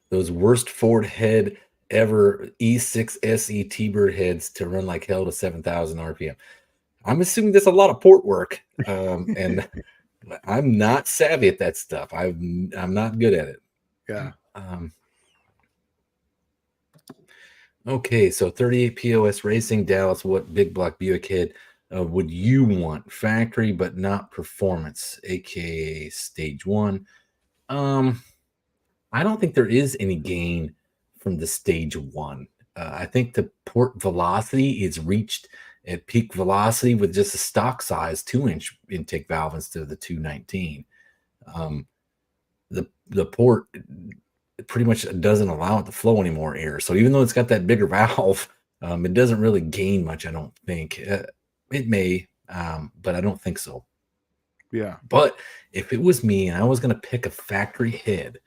those worst Ford head ever E6 SE T-Bird heads to run like hell to 7,000 RPM. I'm assuming there's a lot of port work, and I'm not savvy at that stuff. I'm not good at it. Yeah. Okay, so 38 POS Racing, Dallas. What big block Buick head would you want? Factory, but not performance, aka stage one. I don't think there is any gain from the stage one. I think the port velocity is reached at peak velocity with just a stock size 2-inch intake valve instead of the 219. The port pretty much doesn't allow it to flow any more air. So even though it's got that bigger valve, it doesn't really gain much. I don't think it may, but I don't think so. Yeah. But if it was me and I was going to pick a factory head,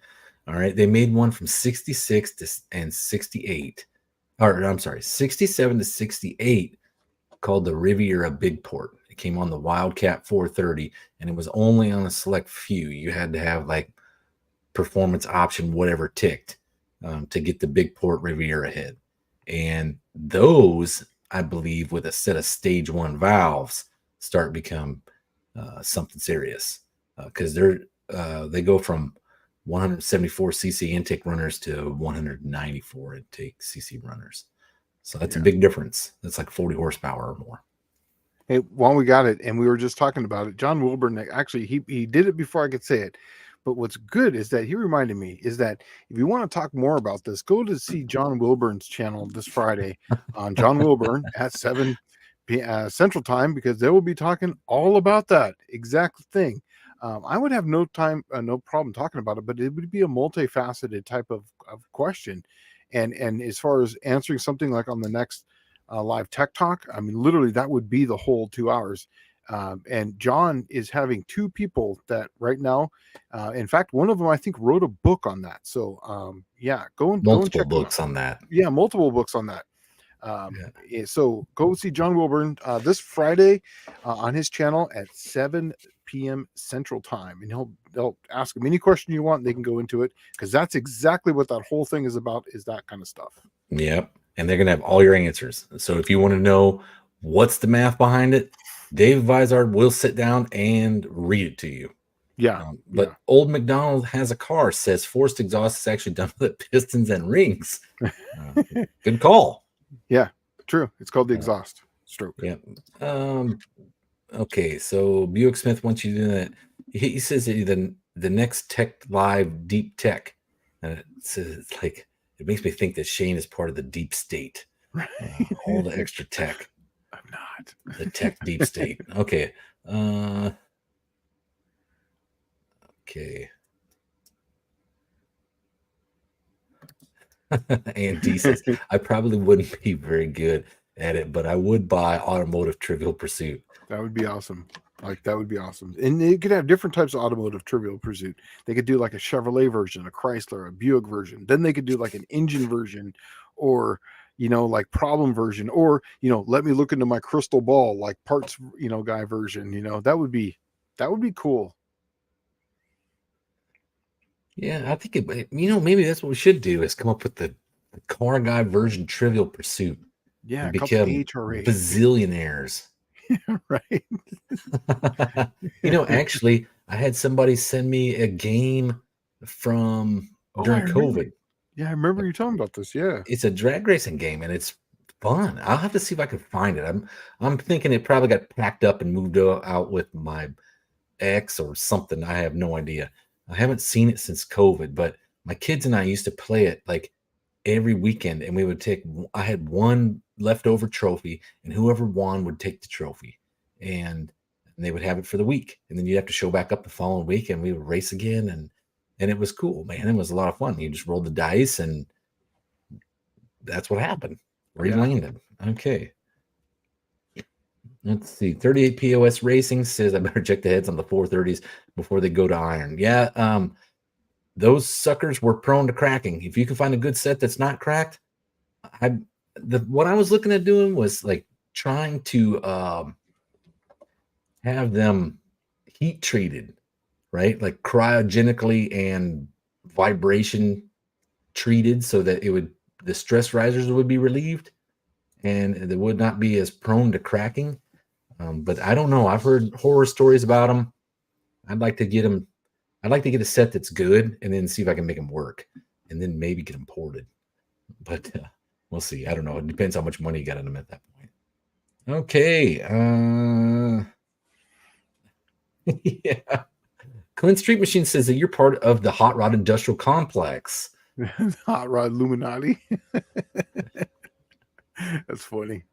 all right, they made one from 66 and 68, or I'm sorry, 67 to 68 called the Riviera Big Port. It came on the Wildcat 430 and it was only on a select few. You had to have like performance option, whatever ticked to get the Big Port Riviera head. And those, I believe, with a set of stage one valves, start become something serious because they go from 174 cc intake runners to 194 intake cc runners. So that's a big difference. That's like 40 horsepower or more. Hey, while we got it, and we were just talking about it, John Wilburn, actually, he did it before I could say it. But what's good is that he reminded me is that if you want to talk more about this, go to see John Wilburn's channel this Friday on John Wilburn at 7 Central Time, because they will be talking all about that exact thing. I would have no problem talking about it, but it would be a multifaceted type of question. And as far as answering something like on the next live tech talk, I mean, literally that would be the whole 2 hours. And John is having 2 people that right now, in fact, one of them I think wrote a book on that. So yeah, go and Multiple check books on that. Yeah, multiple books on that. So go see John Wilburn this Friday on his channel at 7 p.m. Central Time, and they'll ask him any question you want. They can go into it because that's exactly what that whole thing is about, is that kind of stuff. Yep. And they're going to have all your answers. So if you want to know what's the math behind it, Dave Vizard will sit down and read it to you. Yeah. But Old McDonald Has a Car says forced exhaust is actually done with pistons and rings. Good call. Yeah, true. It's called the exhaust stroke. Yeah. Okay, so Buick Smith wants you to do that. He says that the next Tech Live Deep Tech. It says it's like, it makes me think that Shane is part of the deep state. All the extra tech. I'm not. The tech deep state. Okay. Okay. And D says, I probably wouldn't be very good at it, but I would buy Automotive Trivial Pursuit. That would be awesome. Like that would be awesome. And they could have different types of Automotive Trivial Pursuit. They could do like a Chevrolet version, a Chrysler, a Buick version. Then they could do like an engine version, or like problem version, or let me look into my crystal ball, like parts guy version. That would be cool. Yeah, I think maybe that's what we should do is come up with the car guy version Trivial Pursuit Yeah, and called the become AHRA. bazillionaires. Right. Actually, I had somebody send me a game from Oh, I during remember. COVID. Yeah, I remember you talking about this. Yeah. It's a drag racing game and it's fun. I'll have to see if I can find it. I'm thinking it probably got packed up and moved out with my ex or something. I have no idea. I haven't seen it since COVID, but my kids and I used to play it like every weekend, and we would take. I had one leftover trophy, and whoever won would take the trophy, and they would have it for the week, and then you'd have to show back up the following week, and we would race again, and it was cool, man. It was a lot of fun. You just rolled the dice, and that's what happened. Where he Yeah. landed. Okay. Let's see. 38 POS Racing says I better check the heads on the 430s before they go to iron. Yeah, those suckers were prone to cracking. If you can find a good set that's not cracked, what I was looking at doing was like trying to have them heat treated, right? Like cryogenically and vibration treated so that the stress risers would be relieved and they would not be as prone to cracking. But I don't know. I've heard horror stories about them. I'd like to get them. I'd like to get a set that's good and then see if I can make them work and then maybe get them ported. But we'll see. I don't know. It depends how much money you got in them at that point. Okay. Yeah. Clint Street Machine says that you're part of the Hot Rod Industrial Complex. Hot Rod Illuminati. That's funny.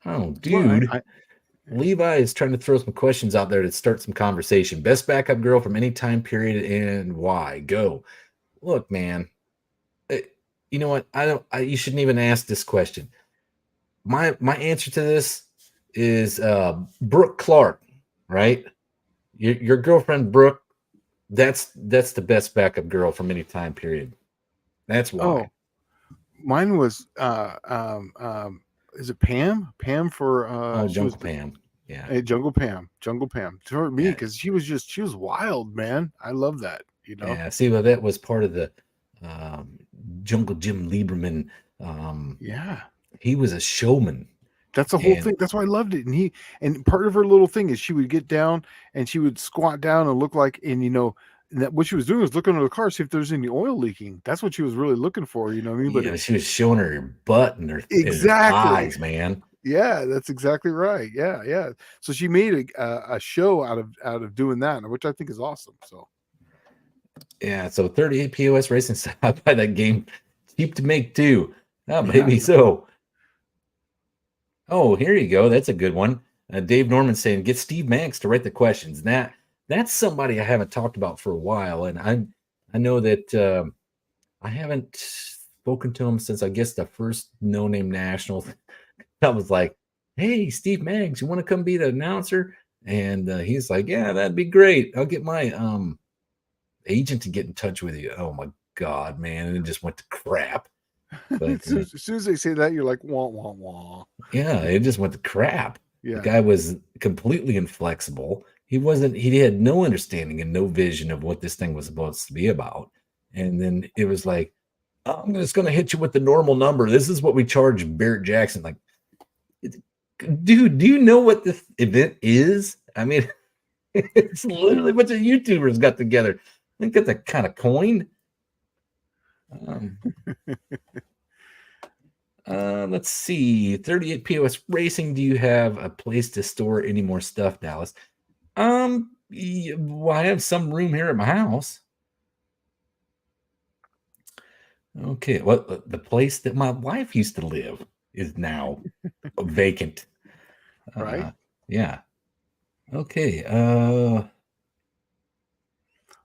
Oh, dude. Well, Levi is trying to throw some questions out there to start some conversation. Best backup girl from any time period and why? Go. Look, man. You know what? You shouldn't even ask this question. My answer to this is Brooke Clark, right? Your girlfriend Brooke. That's the best backup girl from any time period. That's why. Mine was is it Pam? Pam for Jungle Pam. Yeah. Hey, Jungle Pam. For me, because she was wild, man. I love that. Yeah. See, well, that was part of the Jungle Jim Lieberman. Yeah. He was a showman. That's the whole thing. That's why I loved it. And part of her little thing is she would get down and she would squat down and look like, and that what she was doing was looking under the car, see if there's any oil leaking. That's what she was really looking for. You know what I mean? But she was showing her butt and her thighs, man. Yeah, that's exactly right. Yeah. So she made a show out of doing that, which I think is awesome. So yeah. So 38 POS Racing stopped by that game, cheap to make too. Oh, maybe so. Oh, here you go. That's a good one. Dave Norman saying, get Steve Manx to write the questions. That's somebody I haven't talked about for a while, and I know that I haven't spoken to him since I guess the first No Name National. I was like, hey, Steve Manx, you want to come be the announcer? And he's like, yeah, that'd be great. I'll get my agent to get in touch with you. Oh my God, man. And it just went to crap. But as soon as they say that, you're like, wah, wah, wah. Yeah, it just went to crap. Yeah. The guy was completely inflexible. He had no understanding and no vision of what this thing was supposed to be about. And then it was like, I'm just going to hit you with the normal number. This is what we charge Barrett Jackson. Like, dude, do you know what this event is? I mean, it's literally a bunch of YouTubers got together. They got that kind of coin. Let's see. 38 POS Racing. Do you have a place to store any more stuff, Dallas? Well, I have some room here at my house. Okay. Well, the place that my wife used to live is now vacant. Right. Yeah. Okay.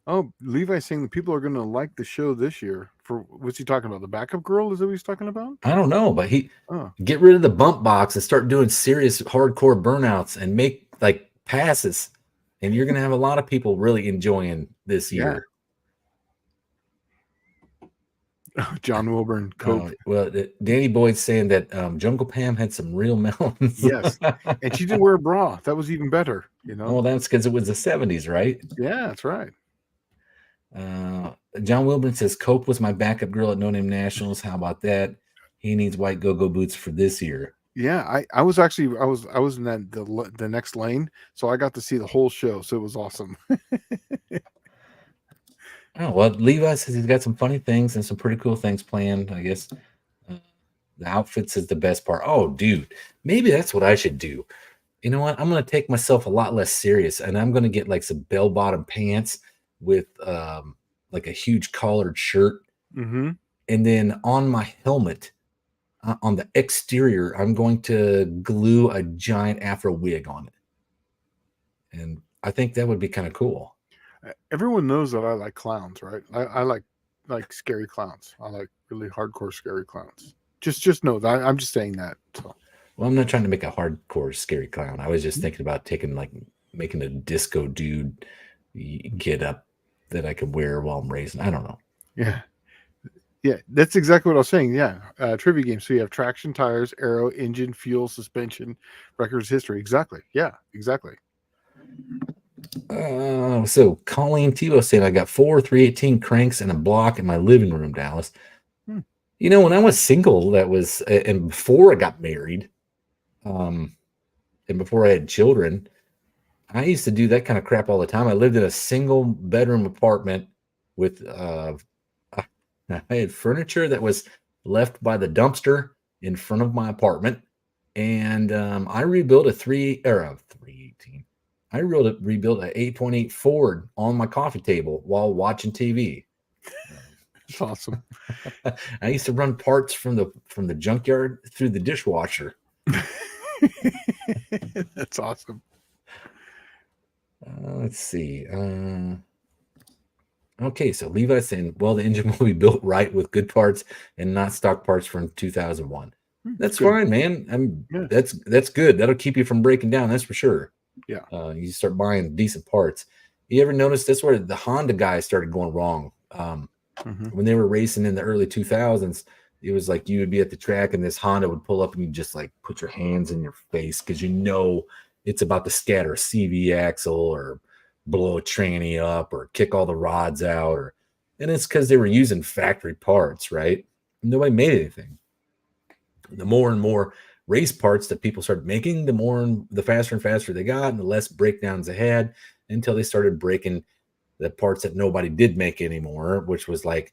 Oh, Levi's saying that people are going to like the show this year. For what's he talking about? The backup girl? Is that what he's talking about? I don't know, but he Oh, get rid of the bump box and start doing serious hardcore burnouts and make like passes, and you're gonna have a lot of people really enjoying this yeah. year. John Wilburn, Cope. Well, Danny Boyd's saying that Jungle Pam had some real melons. Yes. And she didn't wear a bra. That was even better, you know? Well, that's because it was the 70s, right? Yeah, that's right. John Wilburn says Cope was my backup girl at No Name Nationals. How about that? He needs white go-go boots for this year. Yeah, I was actually I was in that the next lane, so I got to see the whole show, so it was awesome. Oh, well, Levi says he's got some funny things and some pretty cool things planned. I guess the outfits is the best part. Oh, dude, maybe that's what I should do. You know what? I'm going to take myself a lot less serious, and I'm going to get like some bell-bottom pants with like a huge collared shirt, Mm-hmm. and then on my helmet, on the exterior, I'm going to glue a giant afro wig on it, and I think that would be kind of cool. Everyone knows that I like clowns, right? I like scary clowns. I like really hardcore scary clowns. Just know that I'm just saying that. So. Well, I'm not trying to make a hardcore scary clown. I was just thinking about making a disco dude get up that I could wear while I'm racing. I don't know. Yeah. Yeah, that's exactly what I was saying. Yeah, trivia game. So you have traction, tires, aero, engine, fuel, suspension, records, history. Exactly. Yeah, exactly. So Colleen Tebow said I got 4 318 cranks and a block in my living room, Dallas. Hmm. You know, when I was single, that was and before I got married, and before I had children, I used to do that kind of crap all the time. I lived in a single bedroom apartment with I had furniture that was left by the dumpster in front of my apartment, and I rebuilt a 318. I rebuilt a 8.8 Ford on my coffee table while watching TV. That's awesome. I used to run parts from the junkyard through the dishwasher. That's awesome. Let's see. Okay, so Levi's saying, well, the engine will be built right with good parts and not stock parts from 2001. That's good. fine, man. Yeah. That's good. That'll keep you from breaking down. That's for sure. Yeah. You start buying decent parts. You ever notice that's where the Honda guys started going wrong? When they were racing in the early 2000s, it was like you would be at the track and this Honda would pull up and you just like put your hands in your face because you know it's about to scatter a CV axle or blow a tranny up or kick all the rods out, and it's because they were using factory parts, right? Nobody made anything. The more and more race parts that people started making, the faster and faster they got, and the less breakdowns they had until they started breaking the parts that nobody did make anymore, which was like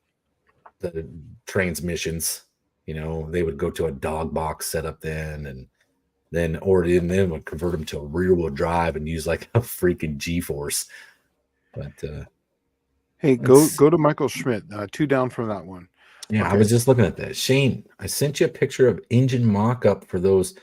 the transmissions. You know, they would go to a dog box setup then would convert them to a rear wheel drive and use like a freaking G-force. But hey, go to Michael Schmidt. 2 down from that one. Yeah, okay. I was just looking at that. Shane, I sent you a picture of engine mock-up for those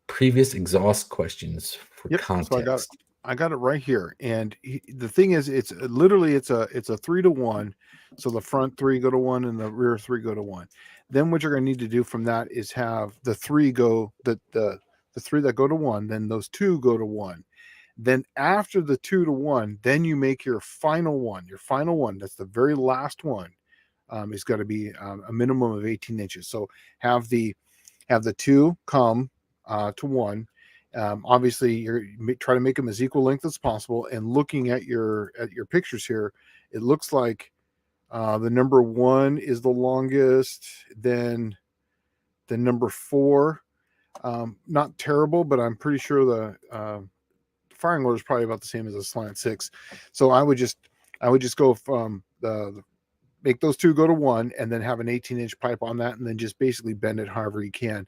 previous exhaust questions for context. So I got it right here. And the thing is, it's literally it's a 3-to-1. So the front 3 go to 1 and the rear 3 go to 1. Then what you're going to need to do from that is have the 3 go the 3 that go to 1. Then those 2 go to 1. Then after the 2 to 1, then you make your final one. Your final one, that's the very last one. Is going to be a minimum of 18 inches. So have the 2 come to 1. Obviously, you're try to make them as equal length as possible. And looking at your pictures here, it looks like the number 1 is the longest. Then the number 4, not terrible, but I'm pretty sure the firing order is probably about the same as a Slant 6. So I would just go from the make those 2 go to 1 and then have an 18-inch pipe on that and then just basically bend it however you can.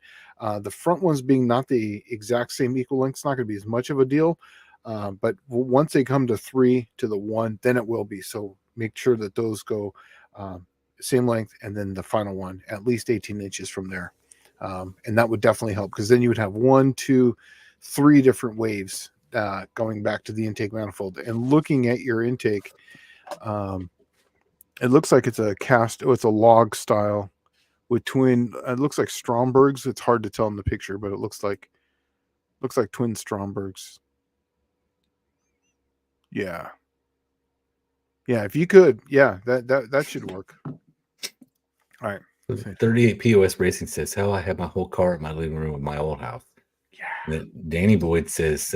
The front ones being not the exact same equal length, it's not going to be as much of a deal. But once they come to 3 to the 1, then it will be. So make sure that those go same length and then the final one at least 18 inches from there. And that would definitely help because then you would have 1, 2, 3 different waves going back to the intake manifold and looking at your intake. It looks like it's a it's a log style with twin. It looks like Strombergs. It's hard to tell in the picture, but it looks like twin Strombergs. Yeah. Yeah, if you could, that should work. All right. 38 POS Racing says, hell, I have my whole car in my living room of my old house. Yeah. Danny Boyd says,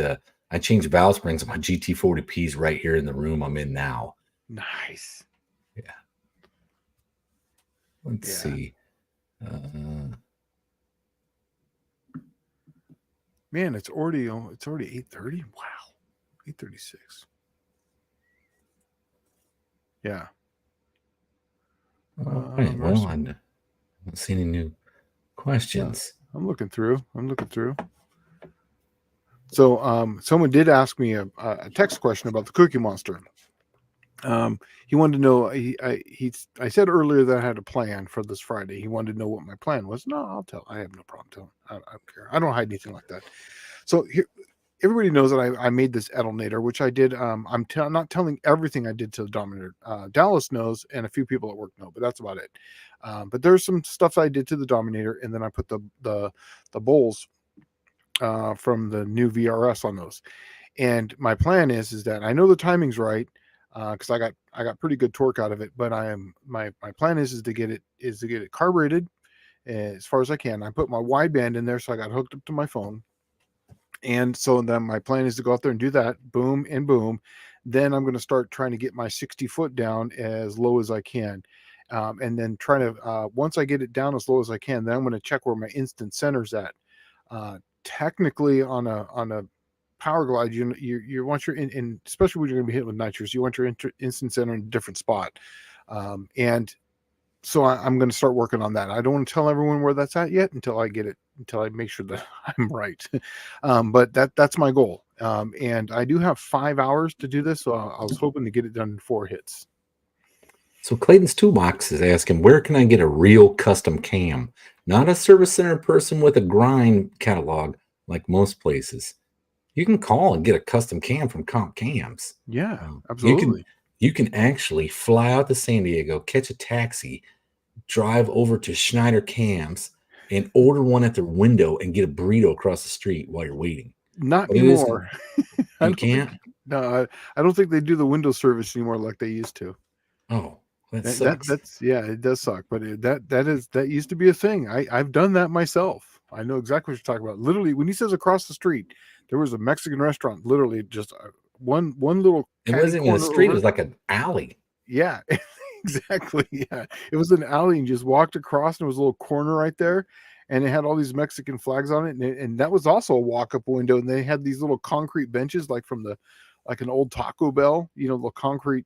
I changed valve springs on my GT40Ps right here in the room I'm in now. Nice. Yeah. Let's see. Man, it's already 8:30. Wow. 8:36. Yeah. All right. Well, I don't see any new questions. Yeah, I'm looking through. So, someone did ask me a text question about the Cookie Monster. He wanted to know. I said earlier that I had a plan for this Friday. He wanted to know what my plan was. No, I'll tell. I have no problem telling. I don't care. I don't hide anything like that. So here, everybody knows that I made this Edelnator, which I did. I'm not telling everything I did to the Dominator. Dallas knows, and a few people at work know, but that's about it. But there's some stuff I did to the Dominator, and then I put the bowls from the new VRS on those. And my plan is that I know the timing's right because I got pretty good torque out of it. But my plan is to get it carbureted as far as I can. I put my wideband in there, so I got hooked up to my phone. And so then my plan is to go out there and do that, boom and boom. Then I'm going to start trying to get my 60 foot down as low as I can. And then trying to, once I get it down as low as I can, then I'm going to check where my instant center's at. Technically on a power glide, you want your in especially when you're going to be hit with nitrous, you want your instant center in a different spot. And so I'm going to start working on that. I don't want to tell everyone where that's at yet until I make sure that I'm right. But that's my goal. And I do have 5 hours to do this. So I was hoping to get it done in 4 hits. So Clayton's Toolbox is asking, where can I get a real custom cam? Not a service center person with a grind catalog like most places. You can call and get a custom cam from Comp Cams. Yeah, absolutely. You can actually fly out to San Diego, catch a taxi, drive over to Schneider Cams, and order one at their window and get a burrito across the street while you're waiting. Not anymore. You can't? No, I don't think they do the window service anymore like they used to. Oh, that sucks. It does suck, but that used to be a thing. I've done that myself. I know exactly what you're talking about. Literally, when he says across the street, there was a Mexican restaurant. Literally, just one little. It wasn't even a street; it was like an alley. Yeah, exactly. Yeah, it was an alley, and you just walked across, and there was a little corner right there, and it had all these Mexican flags on it, and that was also a walk-up window, and they had these little concrete benches, like an old Taco Bell, the concrete,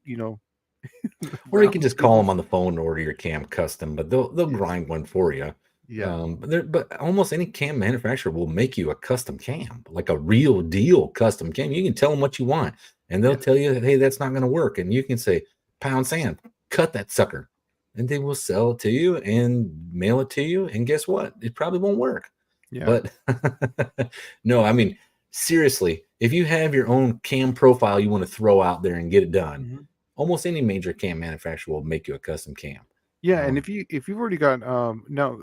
Or you can just call them on the phone and order your cam custom, but they'll grind one for you. Yeah. But almost any cam manufacturer will make you a custom cam, like a real deal custom cam. You can tell them what you want, and they'll tell you, hey, that's not going to work. And you can say, pound sand, cut that sucker. And they will sell it to you and mail it to you. And guess what? It probably won't work. Yeah. But no, I mean, seriously, if you have your own cam profile you want to throw out there and get it done, almost any major cam manufacturer will make you a custom cam. Yeah, and if you've already got now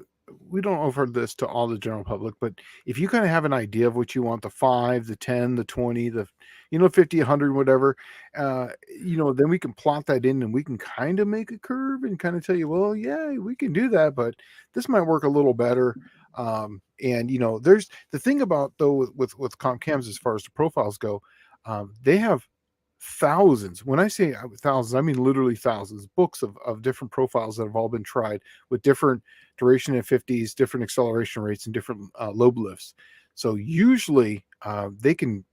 we don't offer this to all the general public, but if you kind of have an idea of what you want, the 5, the 10, the 20, the 50, 100, whatever, then we can plot that in and we can kind of make a curve and kind of tell you, well, yeah, we can do that, but this might work a little better. And there's the thing about though with Comp Cams as far as the profiles go, they have thousands. When I say thousands, I mean literally thousands books of different profiles that have all been tried with different duration in 50s, different acceleration rates, and different lobe lifts. So usually they can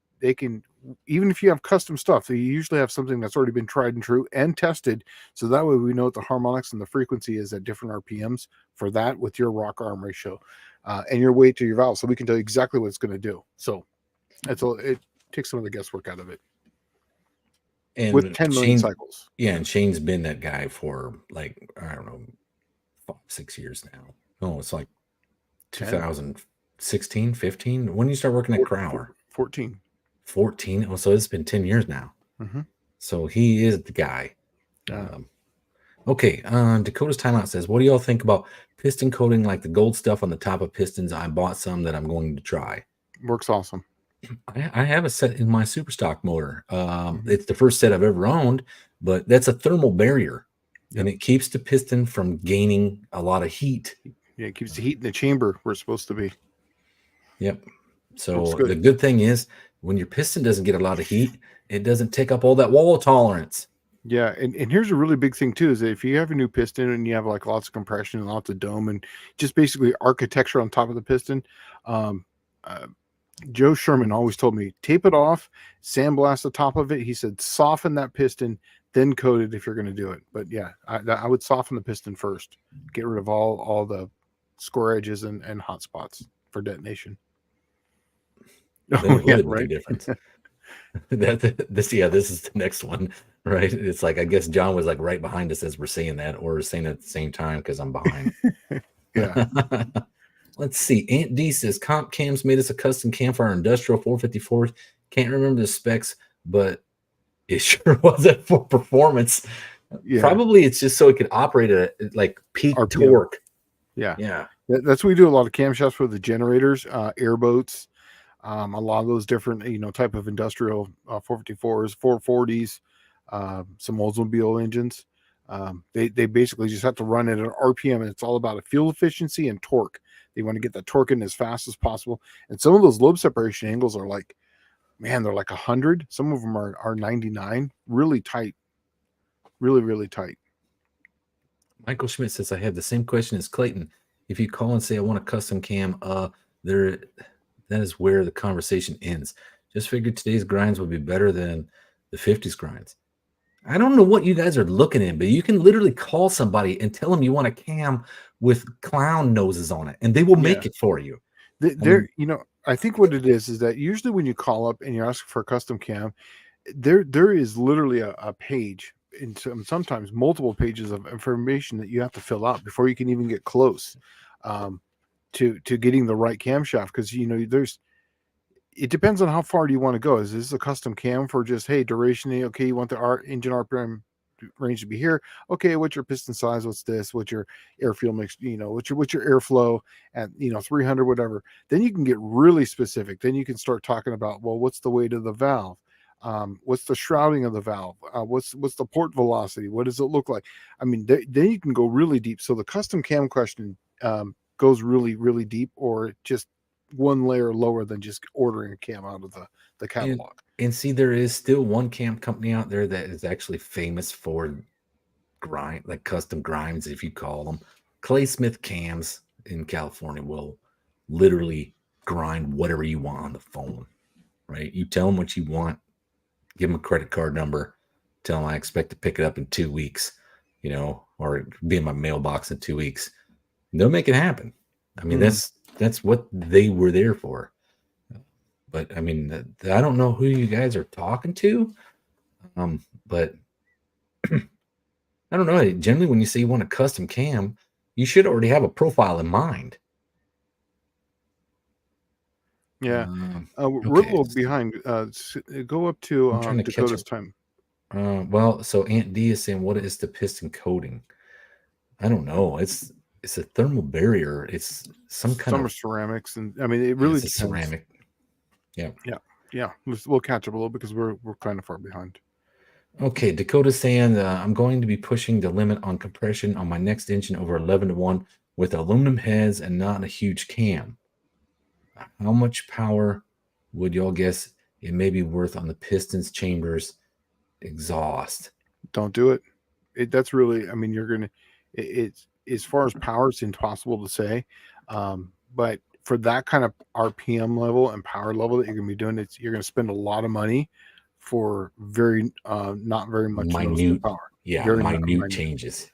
even if you have custom stuff, they usually have something that's already been tried and true and tested. So that way we know what the harmonics and the frequency is at different RPMs for that with your rock arm ratio and your weight to your valve. So we can tell you exactly what it's going to do. So it takes some of the guesswork out of it. And with 10 million cycles. Yeah, and Shane's been that guy for like, I don't know, 5-6 years now. No, it's like 2016, 15. When did you start working at Crowder? 14. 14. Oh, so it's been 10 years now. Mm-hmm. So he is the guy. Yeah. Okay. Dakota's timeout says, what do y'all think about piston coating like the gold stuff on the top of pistons? I bought some that I'm going to try. Works awesome. I have a set in my super stock motor. Mm-hmm. It's the first set I've ever owned, but that's a thermal barrier. Yep. And it keeps the piston from gaining a lot of heat. Yeah, it keeps the heat in the chamber where it's supposed to be. Yep. So the good thing is when your piston doesn't get a lot of heat, it doesn't take up all that wall tolerance. Yeah, and here's a really big thing too, is that if you have a new piston and you have like lots of compression and lots of dome and just basically architecture on top of the piston, Joe Sherman always told me, tape it off, sandblast the top of it. He said, soften that piston, then coat it if you're going to do it. But yeah, I would soften the piston first. Get rid of all the score edges and hot spots for detonation. Oh, yeah, right. Difference. This is the next one, right? It's like, I guess John was like right behind us as we're saying that, or saying it at the same time because I'm behind. Yeah. Let's see. Aunt D says Comp Cams made us a custom cam for our industrial 454. Can't remember the specs, but it sure wasn't for performance. Yeah. Probably it's just so it could operate at like peak RPM. Torque. Yeah. Yeah. That's what we do a lot of camshafts for the generators, airboats, a lot of those different, type of industrial 454s, 440s, some Oldsmobile engines. They basically just have to run at an RPM, and it's all about a fuel efficiency and torque. They want to get that torque in as fast as possible. And some of those lobe separation angles are like, man, they're like 100. Some of them are 99, really tight, really, really tight. Michael Schmidt says, I have the same question as Clayton. If you call and say, I want a custom cam, that is where the conversation ends. Just figured today's grinds would be better than the 50s grinds. I don't know what you guys are looking at, but you can literally call somebody and tell them you want a cam with clown noses on it, and they will make it for you. I think what it is that usually when you call up and you're asking for a custom cam, there is literally a page, and sometimes multiple pages of information that you have to fill out before you can even get close to getting the right camshaft. Because it depends on how far do you want to go. Is this a custom cam for just, hey, duration? Okay, you want the engine RPM range to be here. Okay, what's your piston size? What's this? What's your air fuel mix? What's your airflow at 300, whatever. Then you can get really specific. Then you can start talking about, well, what's the weight of the valve? What's the shrouding of the valve? What's the port velocity? What does it look like? I mean, then you can go really deep. So the custom cam question goes really, really deep, or just one layer lower than just ordering a cam out of the catalog. And see, there is still one cam company out there that is actually famous for custom grinds, if you call them. Clay Smith Cams in California will literally grind whatever you want on the phone, right? You tell them what you want, give them a credit card number, tell them I expect to pick it up in 2 weeks, or be in my mailbox in 2 weeks. They'll make it happen. I mean, that's what they were there for. But I mean, I don't know who you guys are talking to, but I don't know. Generally, when you say you want a custom cam, you should already have a profile in mind. Yeah, we're a little behind. Go up to Dakota's time. Well, so Aunt D is saying, what is the piston coating? I don't know. It's a thermal barrier. It's some of ceramics, and I mean, it really depends. Ceramic. Yeah. We'll catch up a little because we're kind of far behind. Okay, Dakota's saying I'm going to be pushing the limit on compression on my next engine over 11-to-1 with aluminum heads and not a huge cam. How much power would y'all guess it may be worth on the pistons, chambers, exhaust? Don't do it. That's really, I mean, you're gonna. It's as far as power, it's impossible to say, but for that kind of RPM level and power level that you're going to be doing, you're going to spend a lot of money for very not very much minute power. Yeah, very minute changes.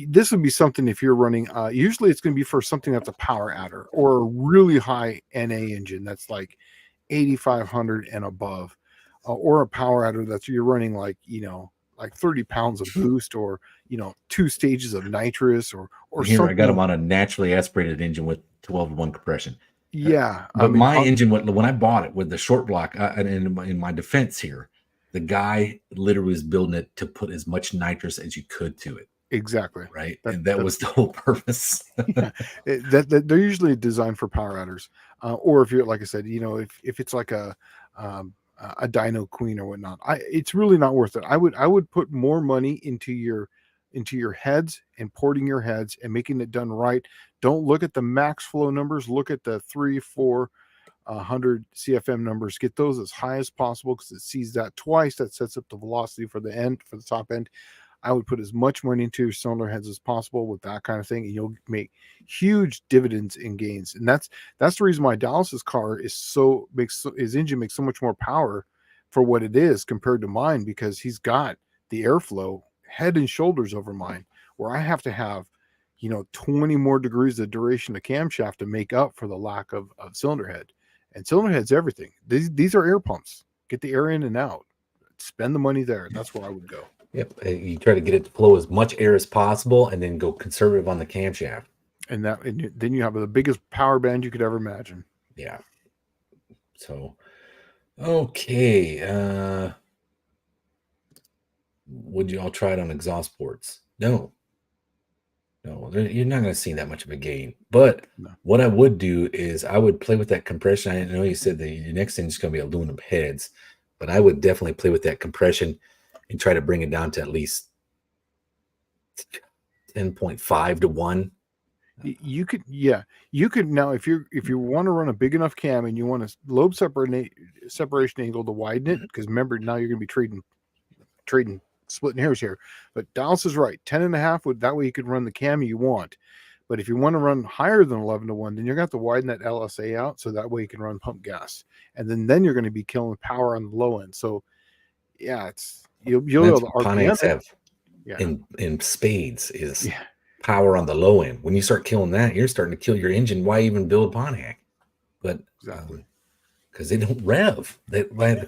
This would be something if you're running. Usually, it's going to be for something that's a power adder or a really high NA engine that's like 8,500 and above, or a power adder that's you're running like 30 pounds of boost, or 2 stages of nitrous, or here something. I got them on a naturally aspirated engine with 12-to-1 compression. Yeah, I But mean, my engine, when I bought it with the short block, and in my defense here, the guy literally was building it to put as much nitrous as you could to it, exactly. right? And that That's was the whole purpose. yeah. That they're usually designed for power adders, or if you're like I said, if it's like um, a dyno queen or whatnot, it's really not worth it. I would put more money into your heads and porting your heads and making it done right. Don't look at the max flow numbers. Look at the 300 CFM numbers. Get those as high as possible because it sees that twice. That sets up the velocity for the top end. I would put as much money into your cylinder heads as possible with that kind of thing, and you'll make huge dividends in gains. And that's the reason why Dallas's car his engine makes so much more power for what it is compared to mine, because he's got the airflow head and shoulders over mine, where I have to have 20 more degrees of duration of camshaft to make up for the lack of cylinder head. And cylinder head's everything. These are air pumps. Get the air in and out. Spend the money there. That's where I would go. Yep. You try to get it to flow as much air as possible, and then go conservative on the camshaft. And then you have the biggest power band you could ever imagine. Yeah. So, okay. Would you all try it on exhaust ports? No. You're not going to see that much of a gain. But No. what I would do is I would play with that compression. I know you said that your next thing is going to be aluminum heads, but I would definitely play with that compression and try to bring it down to at least 10.5 to 1. You could now, if you want to run a big enough cam and you want a lobe separation angle to widen it, because remember, now you're going to be trading splitting hairs here. But Dallas is right. 10.5 would, that way you could run the cam you want. But if you want to run higher than 11 to 1, then you're going to have to widen that LSA out so that way you can run pump gas. And then you're going to be killing power on the low end. So yeah, you'll be able to Pontiacs have yeah. in spades is power on the low end. When you start killing that, you're starting to kill your engine. Why even build Pontiac? But exactly, because they don't rev. They're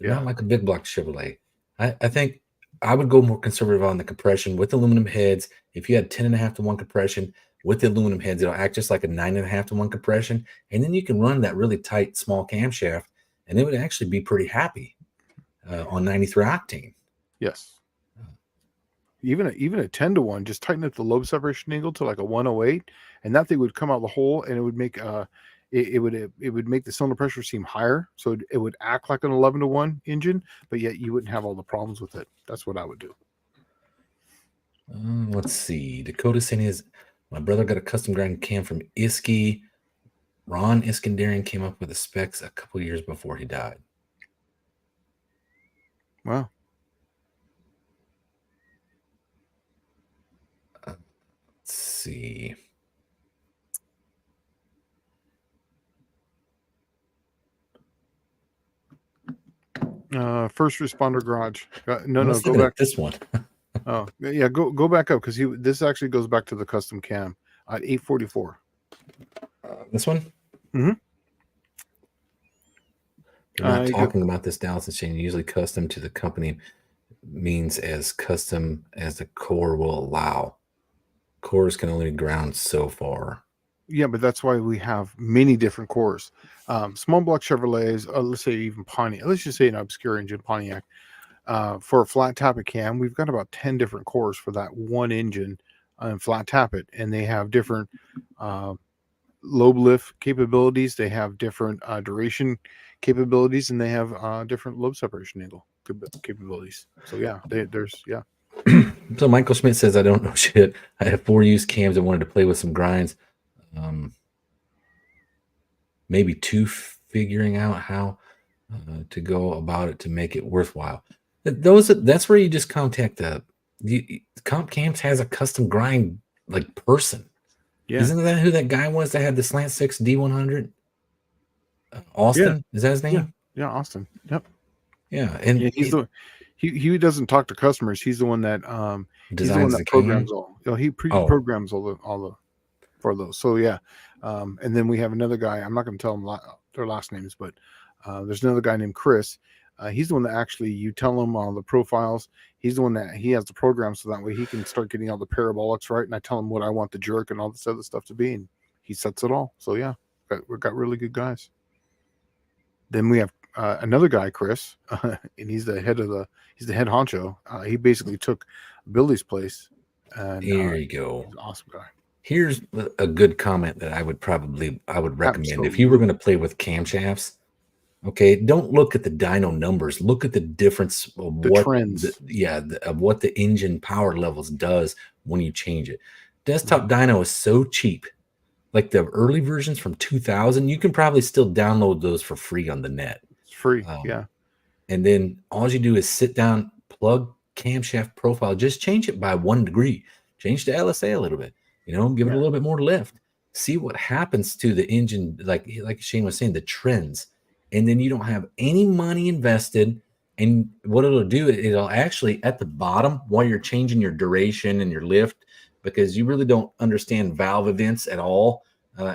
not like a big block Chevrolet. I think I would go more conservative on the compression with aluminum heads. If you had 10.5 to 1 compression with the aluminum heads, it'll act just like a 9.5 to 1 compression. And then you can run that really tight, small camshaft, and it would actually be pretty happy on 93 octane. Yes. Even a 10 to 1, just tighten up the lobe separation angle to like a 108, and that thing would come out the hole, and it would make it would make the cylinder pressure seem higher, so it would act like an 11 to 1 engine, but yet you wouldn't have all the problems with it. That's what I would do. Let's see. Dakota saying my brother got a custom grind cam from Iski. Ron Iskandarian came up with the specs a couple years before he died. Wow. Let's see. First responder garage. No, go back. This one. Oh yeah, go back up, because this actually goes back to the custom cam at 844. This one. Mm-hmm. They're not talking about this, Dallas and Shane. Usually custom to the company means as custom as the core will allow. Cores can only ground so far. Yeah, but that's why we have many different cores. Small block Chevrolets, let's say even Pontiac, let's just say an obscure engine Pontiac. For a flat tappet cam, we've got about 10 different cores for that one engine and flat tappet, and they have different lobe lift capabilities. They have different duration capabilities, and they have different lobe separation angle capabilities. So yeah, there's. So Michael Schmidt says, I don't know shit. I have 4 used cams and wanted to play with some grinds. Maybe 2 figuring out how to go about it to make it worthwhile. That's where you just contact Comp Cams has a custom grind like person. Yeah. Isn't that who that guy was that had the Slant 6 D100? Austin? Is that his name? Yeah, Austin. Yep. Yeah, and he doesn't talk to customers. He's the one that designs the programs all. He programs all the for those. So yeah, and then we have another guy. I'm not going to tell them their last names, but there's another guy named Chris. He's the one that actually you tell him all the profiles. He's the one that he has the program, so that way he can start getting all the parabolics right. And I tell him what I want the jerk and all this other stuff to be, and he sets it all. So yeah, we've got really good guys. Then we have another guy, Chris, and he's the head honcho. He basically took Billy's place, and Here you go. he's an awesome guy. Here's a good comment that I would recommend if you were Absolutely. going to play with camshafts. Okay, don't look at the dyno numbers. Look at the difference of The what trends. of what the engine power levels does when you change it. Desktop Mhm. dyno is so cheap. Like the early versions from 2000, you can probably still download those for free on the net. It's free. Um, Yeah. and then all you do is sit down, plug camshaft profile, just change it by 1 degree, change the LSA a little bit, give it a Yeah. little bit more lift, see what happens to the engine, like Shane was saying, the trends. And then you don't have any money invested. And what it'll do, it'll actually at the bottom while you're changing your duration and your lift, because you really don't understand valve events at all,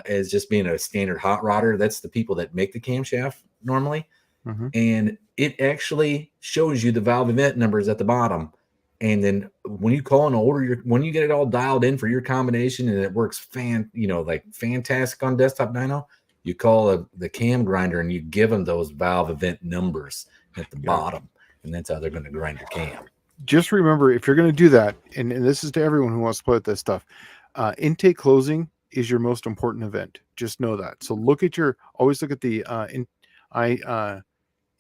as just being a standard hot rodder. That's the people that make the camshaft normally. Mm-hmm. And it actually shows you the valve event numbers at the bottom. And then when you call and order when you get it all dialed in for your combination and it works fantastic on desktop dyno, you call the cam grinder and you give them those valve event numbers at the bottom, and that's how they're going to grind your cam. Just remember, if you're going to do that, and this is to everyone who wants to play with this stuff, intake closing is your most important event. Just know that. So always look at the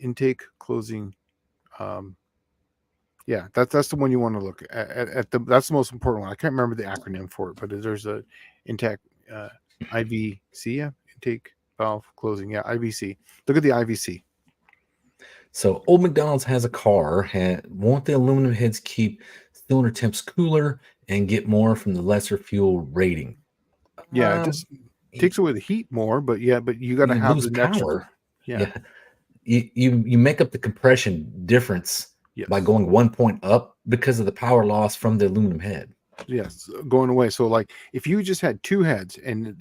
intake closing. Yeah, that's the one you want to look at. That's the most important one. I can't remember the acronym for it, but there's a intake IVC, yeah, intake valve closing. Yeah, IVC. Look at the IVC. So Old McDonald's has a car. Won't the aluminum heads keep cylinder temps cooler and get more from the lesser fuel rating? Yeah, it just takes away the heat more, but you got to have the power. Yeah. You make up the compression difference by going 1 point up because of the power loss from the aluminum head. Yes, going away. So like if you just had two heads and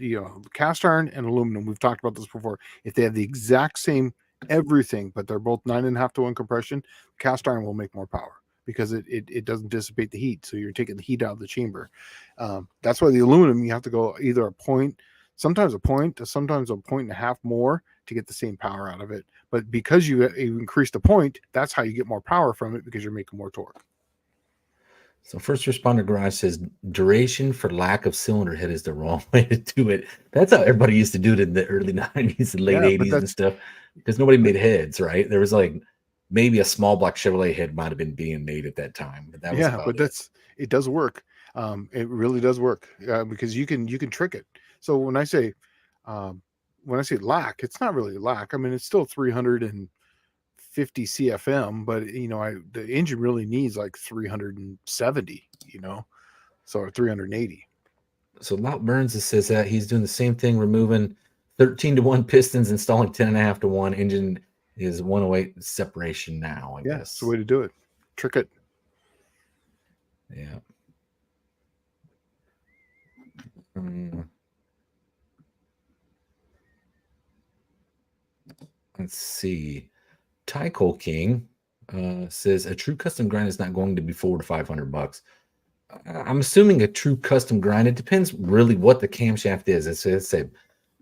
cast iron and aluminum, we've talked about this before. If they have the exact same everything, but they're both 9.5 to 1 compression, cast iron will make more power because it doesn't dissipate the heat. So you're taking the heat out of the chamber. That's why the aluminum, you have to go either a point, sometimes a point, sometimes a 1.5 more to get the same power out of it. But because you increase the point, that's how you get more power from it, because you're making more torque. So First Responder Garage says duration for lack of cylinder head is the wrong way to do it. That's how everybody used to do it in the early 90s and late 80s and stuff, because nobody made heads, right? There was like maybe a small block Chevrolet head might have been being made at that time, but that was it does work. It really does work because you can trick it. So when I say lack, it's not really lack. I mean, it's still 350 CFM, but the engine really needs like 370, so 380. So Lout Burns says that he's doing the same thing, removing 13 to 1 pistons, installing 10.5 to 1. Engine is 108 separation now, I guess. It's the way to do it. Trick it. Yeah. Let's see. Tycho King says a true custom grind is not going to be $400 to $500. I'm assuming a true custom grind. It depends really what the camshaft is. It's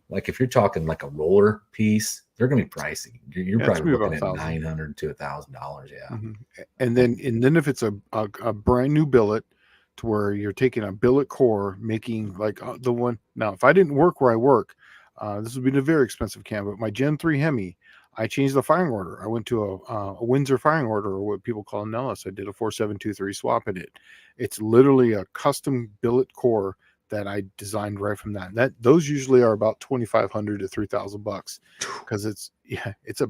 like if you're talking like a roller piece, they're going to be pricey. You're probably looking at $900 to $1,000. Yeah. Mm-hmm. And then if it's a brand new billet, to where you're taking a billet core, making like the one. Now, if I didn't work where I work, this would be a very expensive cam. But my Gen 3 Hemi, I changed the firing order. I went to a Windsor firing order, or what people call a Nellis. I did a 4723 swap in it. It's literally a custom billet core that I designed right from that. Those usually are about $2,500 to $3,000 because it's a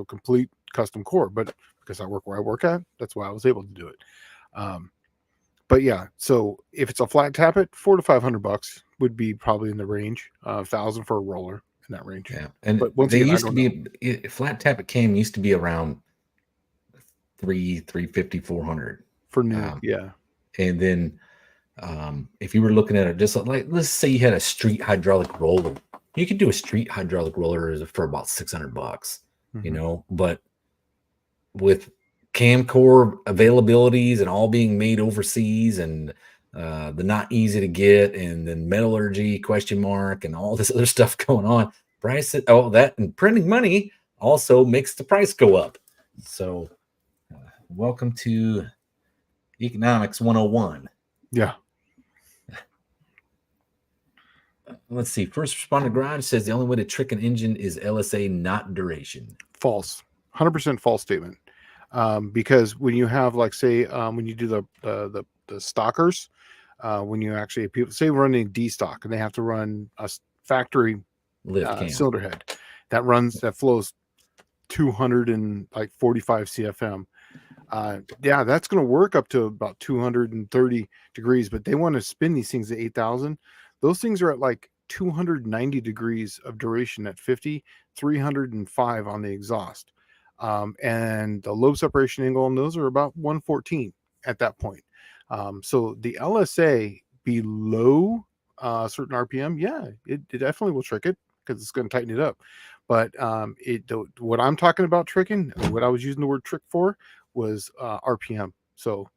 complete custom core. But because I work where I work at, that's why I was able to do it. But yeah, so if it's a flat tappet, $400 to $500 would be probably in the range. 1,000 for a roller, in that range. Yeah, and but once they again, used to be flat tappet cam used to be around $350, $400 for new. Yeah, and then if you were looking at it, just like let's say you had a street hydraulic roller, you could do a street hydraulic roller for about $600, mm-hmm. But with Camcore availabilities and all being made overseas and the not easy to get, and then metallurgy question mark, and all this other stuff going on. Price it, oh, that and printing money also makes the price go up. So, welcome to Economics 101. Yeah. Let's see. First Responder Garage says the only way to trick an engine is LSA, not duration. False. 100% false statement. Because when you have, like, say, when you do the stockers, when you actually, people say running D stock and they have to run a factory Lift cam. cylinder head that flows 245 CFM. Yeah, that's going to work up to about 230 degrees, but they want to spin these things at 8,000. Those things are at like 290 degrees of duration at 50, 305 on the exhaust. And the lobe separation angle on those are about 114 at that point. So the LSA below certain RPM, yeah, it definitely will trick it because it's going to tighten it up. But what I'm talking about tricking, what I was using the word trick for, was RPM. So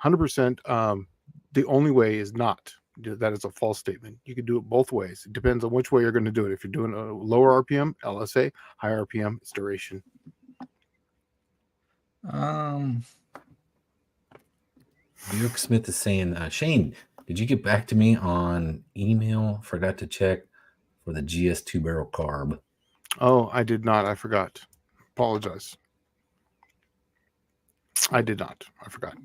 100%, the only way is not. That is a false statement. You can do it both ways. It depends on which way you're going to do it. If you're doing a lower RPM, LSA, higher RPM, it's duration. Buick Smith is saying, Shane, did you get back to me on email? Forgot to check for the GS 2-barrel carb. Oh, I did not. I forgot. Apologize. I did not. I forgot.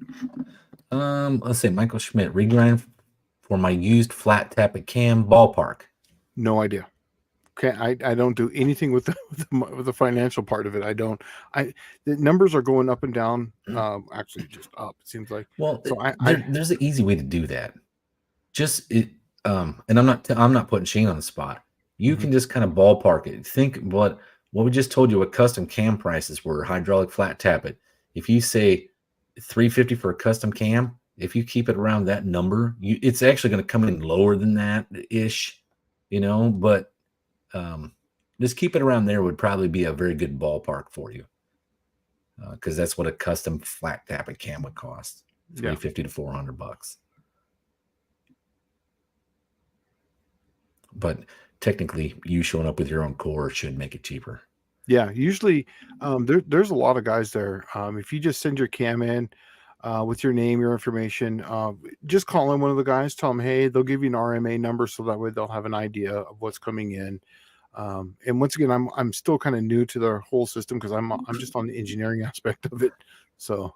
Let's say Michael Schmidt, regrind for my used flat tappet cam, ballpark. No idea. Okay, I don't do anything with the financial part of it. I don't. The numbers are going up and down. Actually, just up. It seems like. Well, so there's an easy way to do that. Just it. And I'm not putting Shane on the spot. You can just kind of ballpark it. Think what we just told you. What custom cam prices were? Hydraulic flat tappet. If you say $350 for a custom cam, if you keep it around that number, it's actually going to come in lower than that ish, but just keep it around there would probably be a very good ballpark for you, because that's what a custom flat tappet cam would cost, $350 to $400. But technically, you showing up with your own core should make it cheaper. Yeah, usually there's a lot of guys there. If you just send your cam in with your name, your information, just call in one of the guys, tell them, hey, they'll give you an RMA number, so that way they'll have an idea of what's coming in. And once again, I'm still kind of new to the whole system because I'm just on the engineering aspect of it. So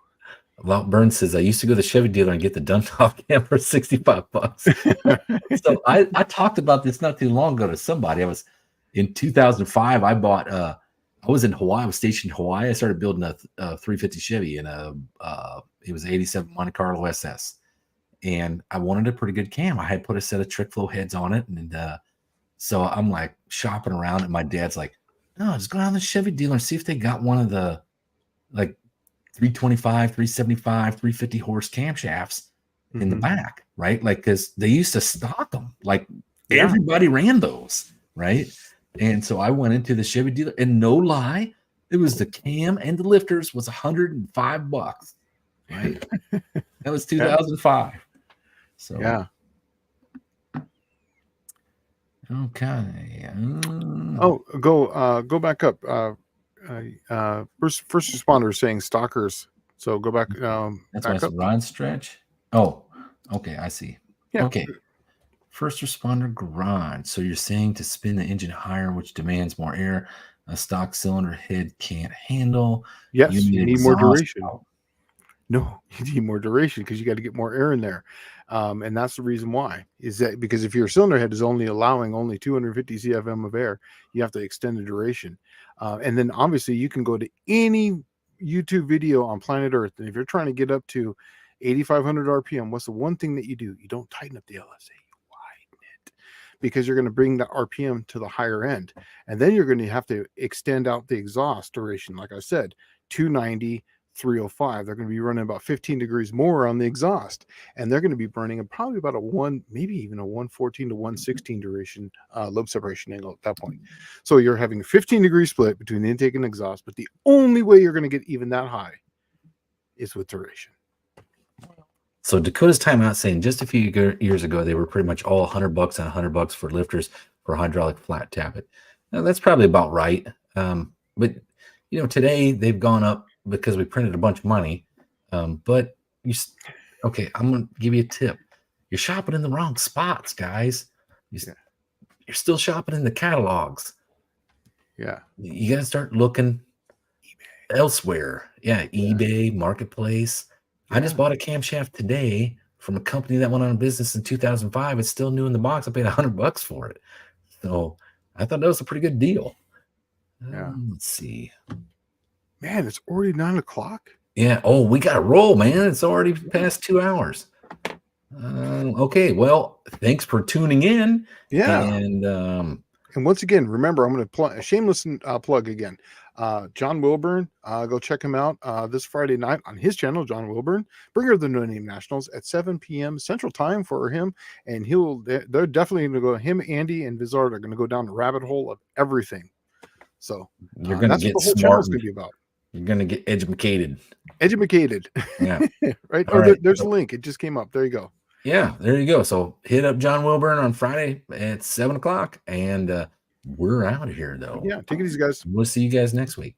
Walt Burns says, I used to go to the Chevy dealer and get the Duntop cam for $65. So I talked about this not too long ago to somebody. I was in 2005. I bought I was in Hawaii. I was stationed in Hawaii. I started building a 350 Chevy and it was 87 Monte Carlo SS. And I wanted a pretty good cam. I had put a set of trick flow heads on it. And so I'm like shopping around, and my dad's like, no, just go down to the Chevy dealer and see if they got one of the like 325, 375, 350 horse camshafts in the back, right? Like, because they used to stock them. Like everybody ran those, right? And so I went into the Chevy dealer, and no lie, it was the cam and the lifters was $105, right? That was 2005. So yeah. Okay. Go back up. First responder saying stalkers. So go back. That's back why up. it's Ron stretch. Oh, okay. I see. Yeah. Okay. First responder garage. So you're saying to spin the engine higher, which demands more air, a stock cylinder head can't handle. Yes, you need more duration. Out. No, you need more duration because you got to get more air in there. And that's the reason why, is that because if your cylinder head is allowing only 250 CFM of air, you have to extend the duration. And then obviously you can go to any YouTube video on planet Earth. And if you're trying to get up to 8,500 RPM, what's the one thing that you do? You don't tighten up the LSA, you widen it, because you're going to bring the RPM to the higher end. And then you're going to have to extend out the exhaust duration. Like I said, 290, 305. They're going to be running about 15 degrees more on the exhaust, and they're going to be burning probably about maybe even a 114 to 116 duration lobe separation angle at that point. So you're having a 15 degree split between the intake and exhaust, but the only way you're going to get even that high is with duration. So Dakota's timeout saying just a few years ago they were pretty much all $100 and $100 for lifters for hydraulic flat tappet. Now that's probably about right. But today they've gone up because we printed a bunch of money. But okay, I'm gonna give you a tip. You're shopping in the wrong spots, guys. You're still shopping in the catalogs. Yeah. You got to start looking elsewhere. Yeah, eBay, Marketplace. I just bought a camshaft today from a company that went out of business in 2005. It's still new in the box. I paid $100 for it. So I thought that was a pretty good deal. Let's see. Man, it's already 9 o'clock. Yeah. Oh, we got to roll, man. It's already past 2 hours. Okay. Well, thanks for tuning in. Yeah. And once again, remember, I'm going to a shameless plug again. John Wilburn, go check him out this Friday night on his channel, John Wilburn, Bringer of the No Name Nationals at 7 p.m. Central Time for him. And they're definitely going to go, him, Andy, and Vizard are going to go down the rabbit hole of everything. So you're going to get what the whole channel is going to be about. You're going to get educated. Yeah. Right. Right. There's a link. It just came up. There you go. Yeah, there you go. So hit up John Wilburn on Friday at 7 o'clock, and we're out of here, though. Yeah, take it easy, guys. We'll see you guys next week.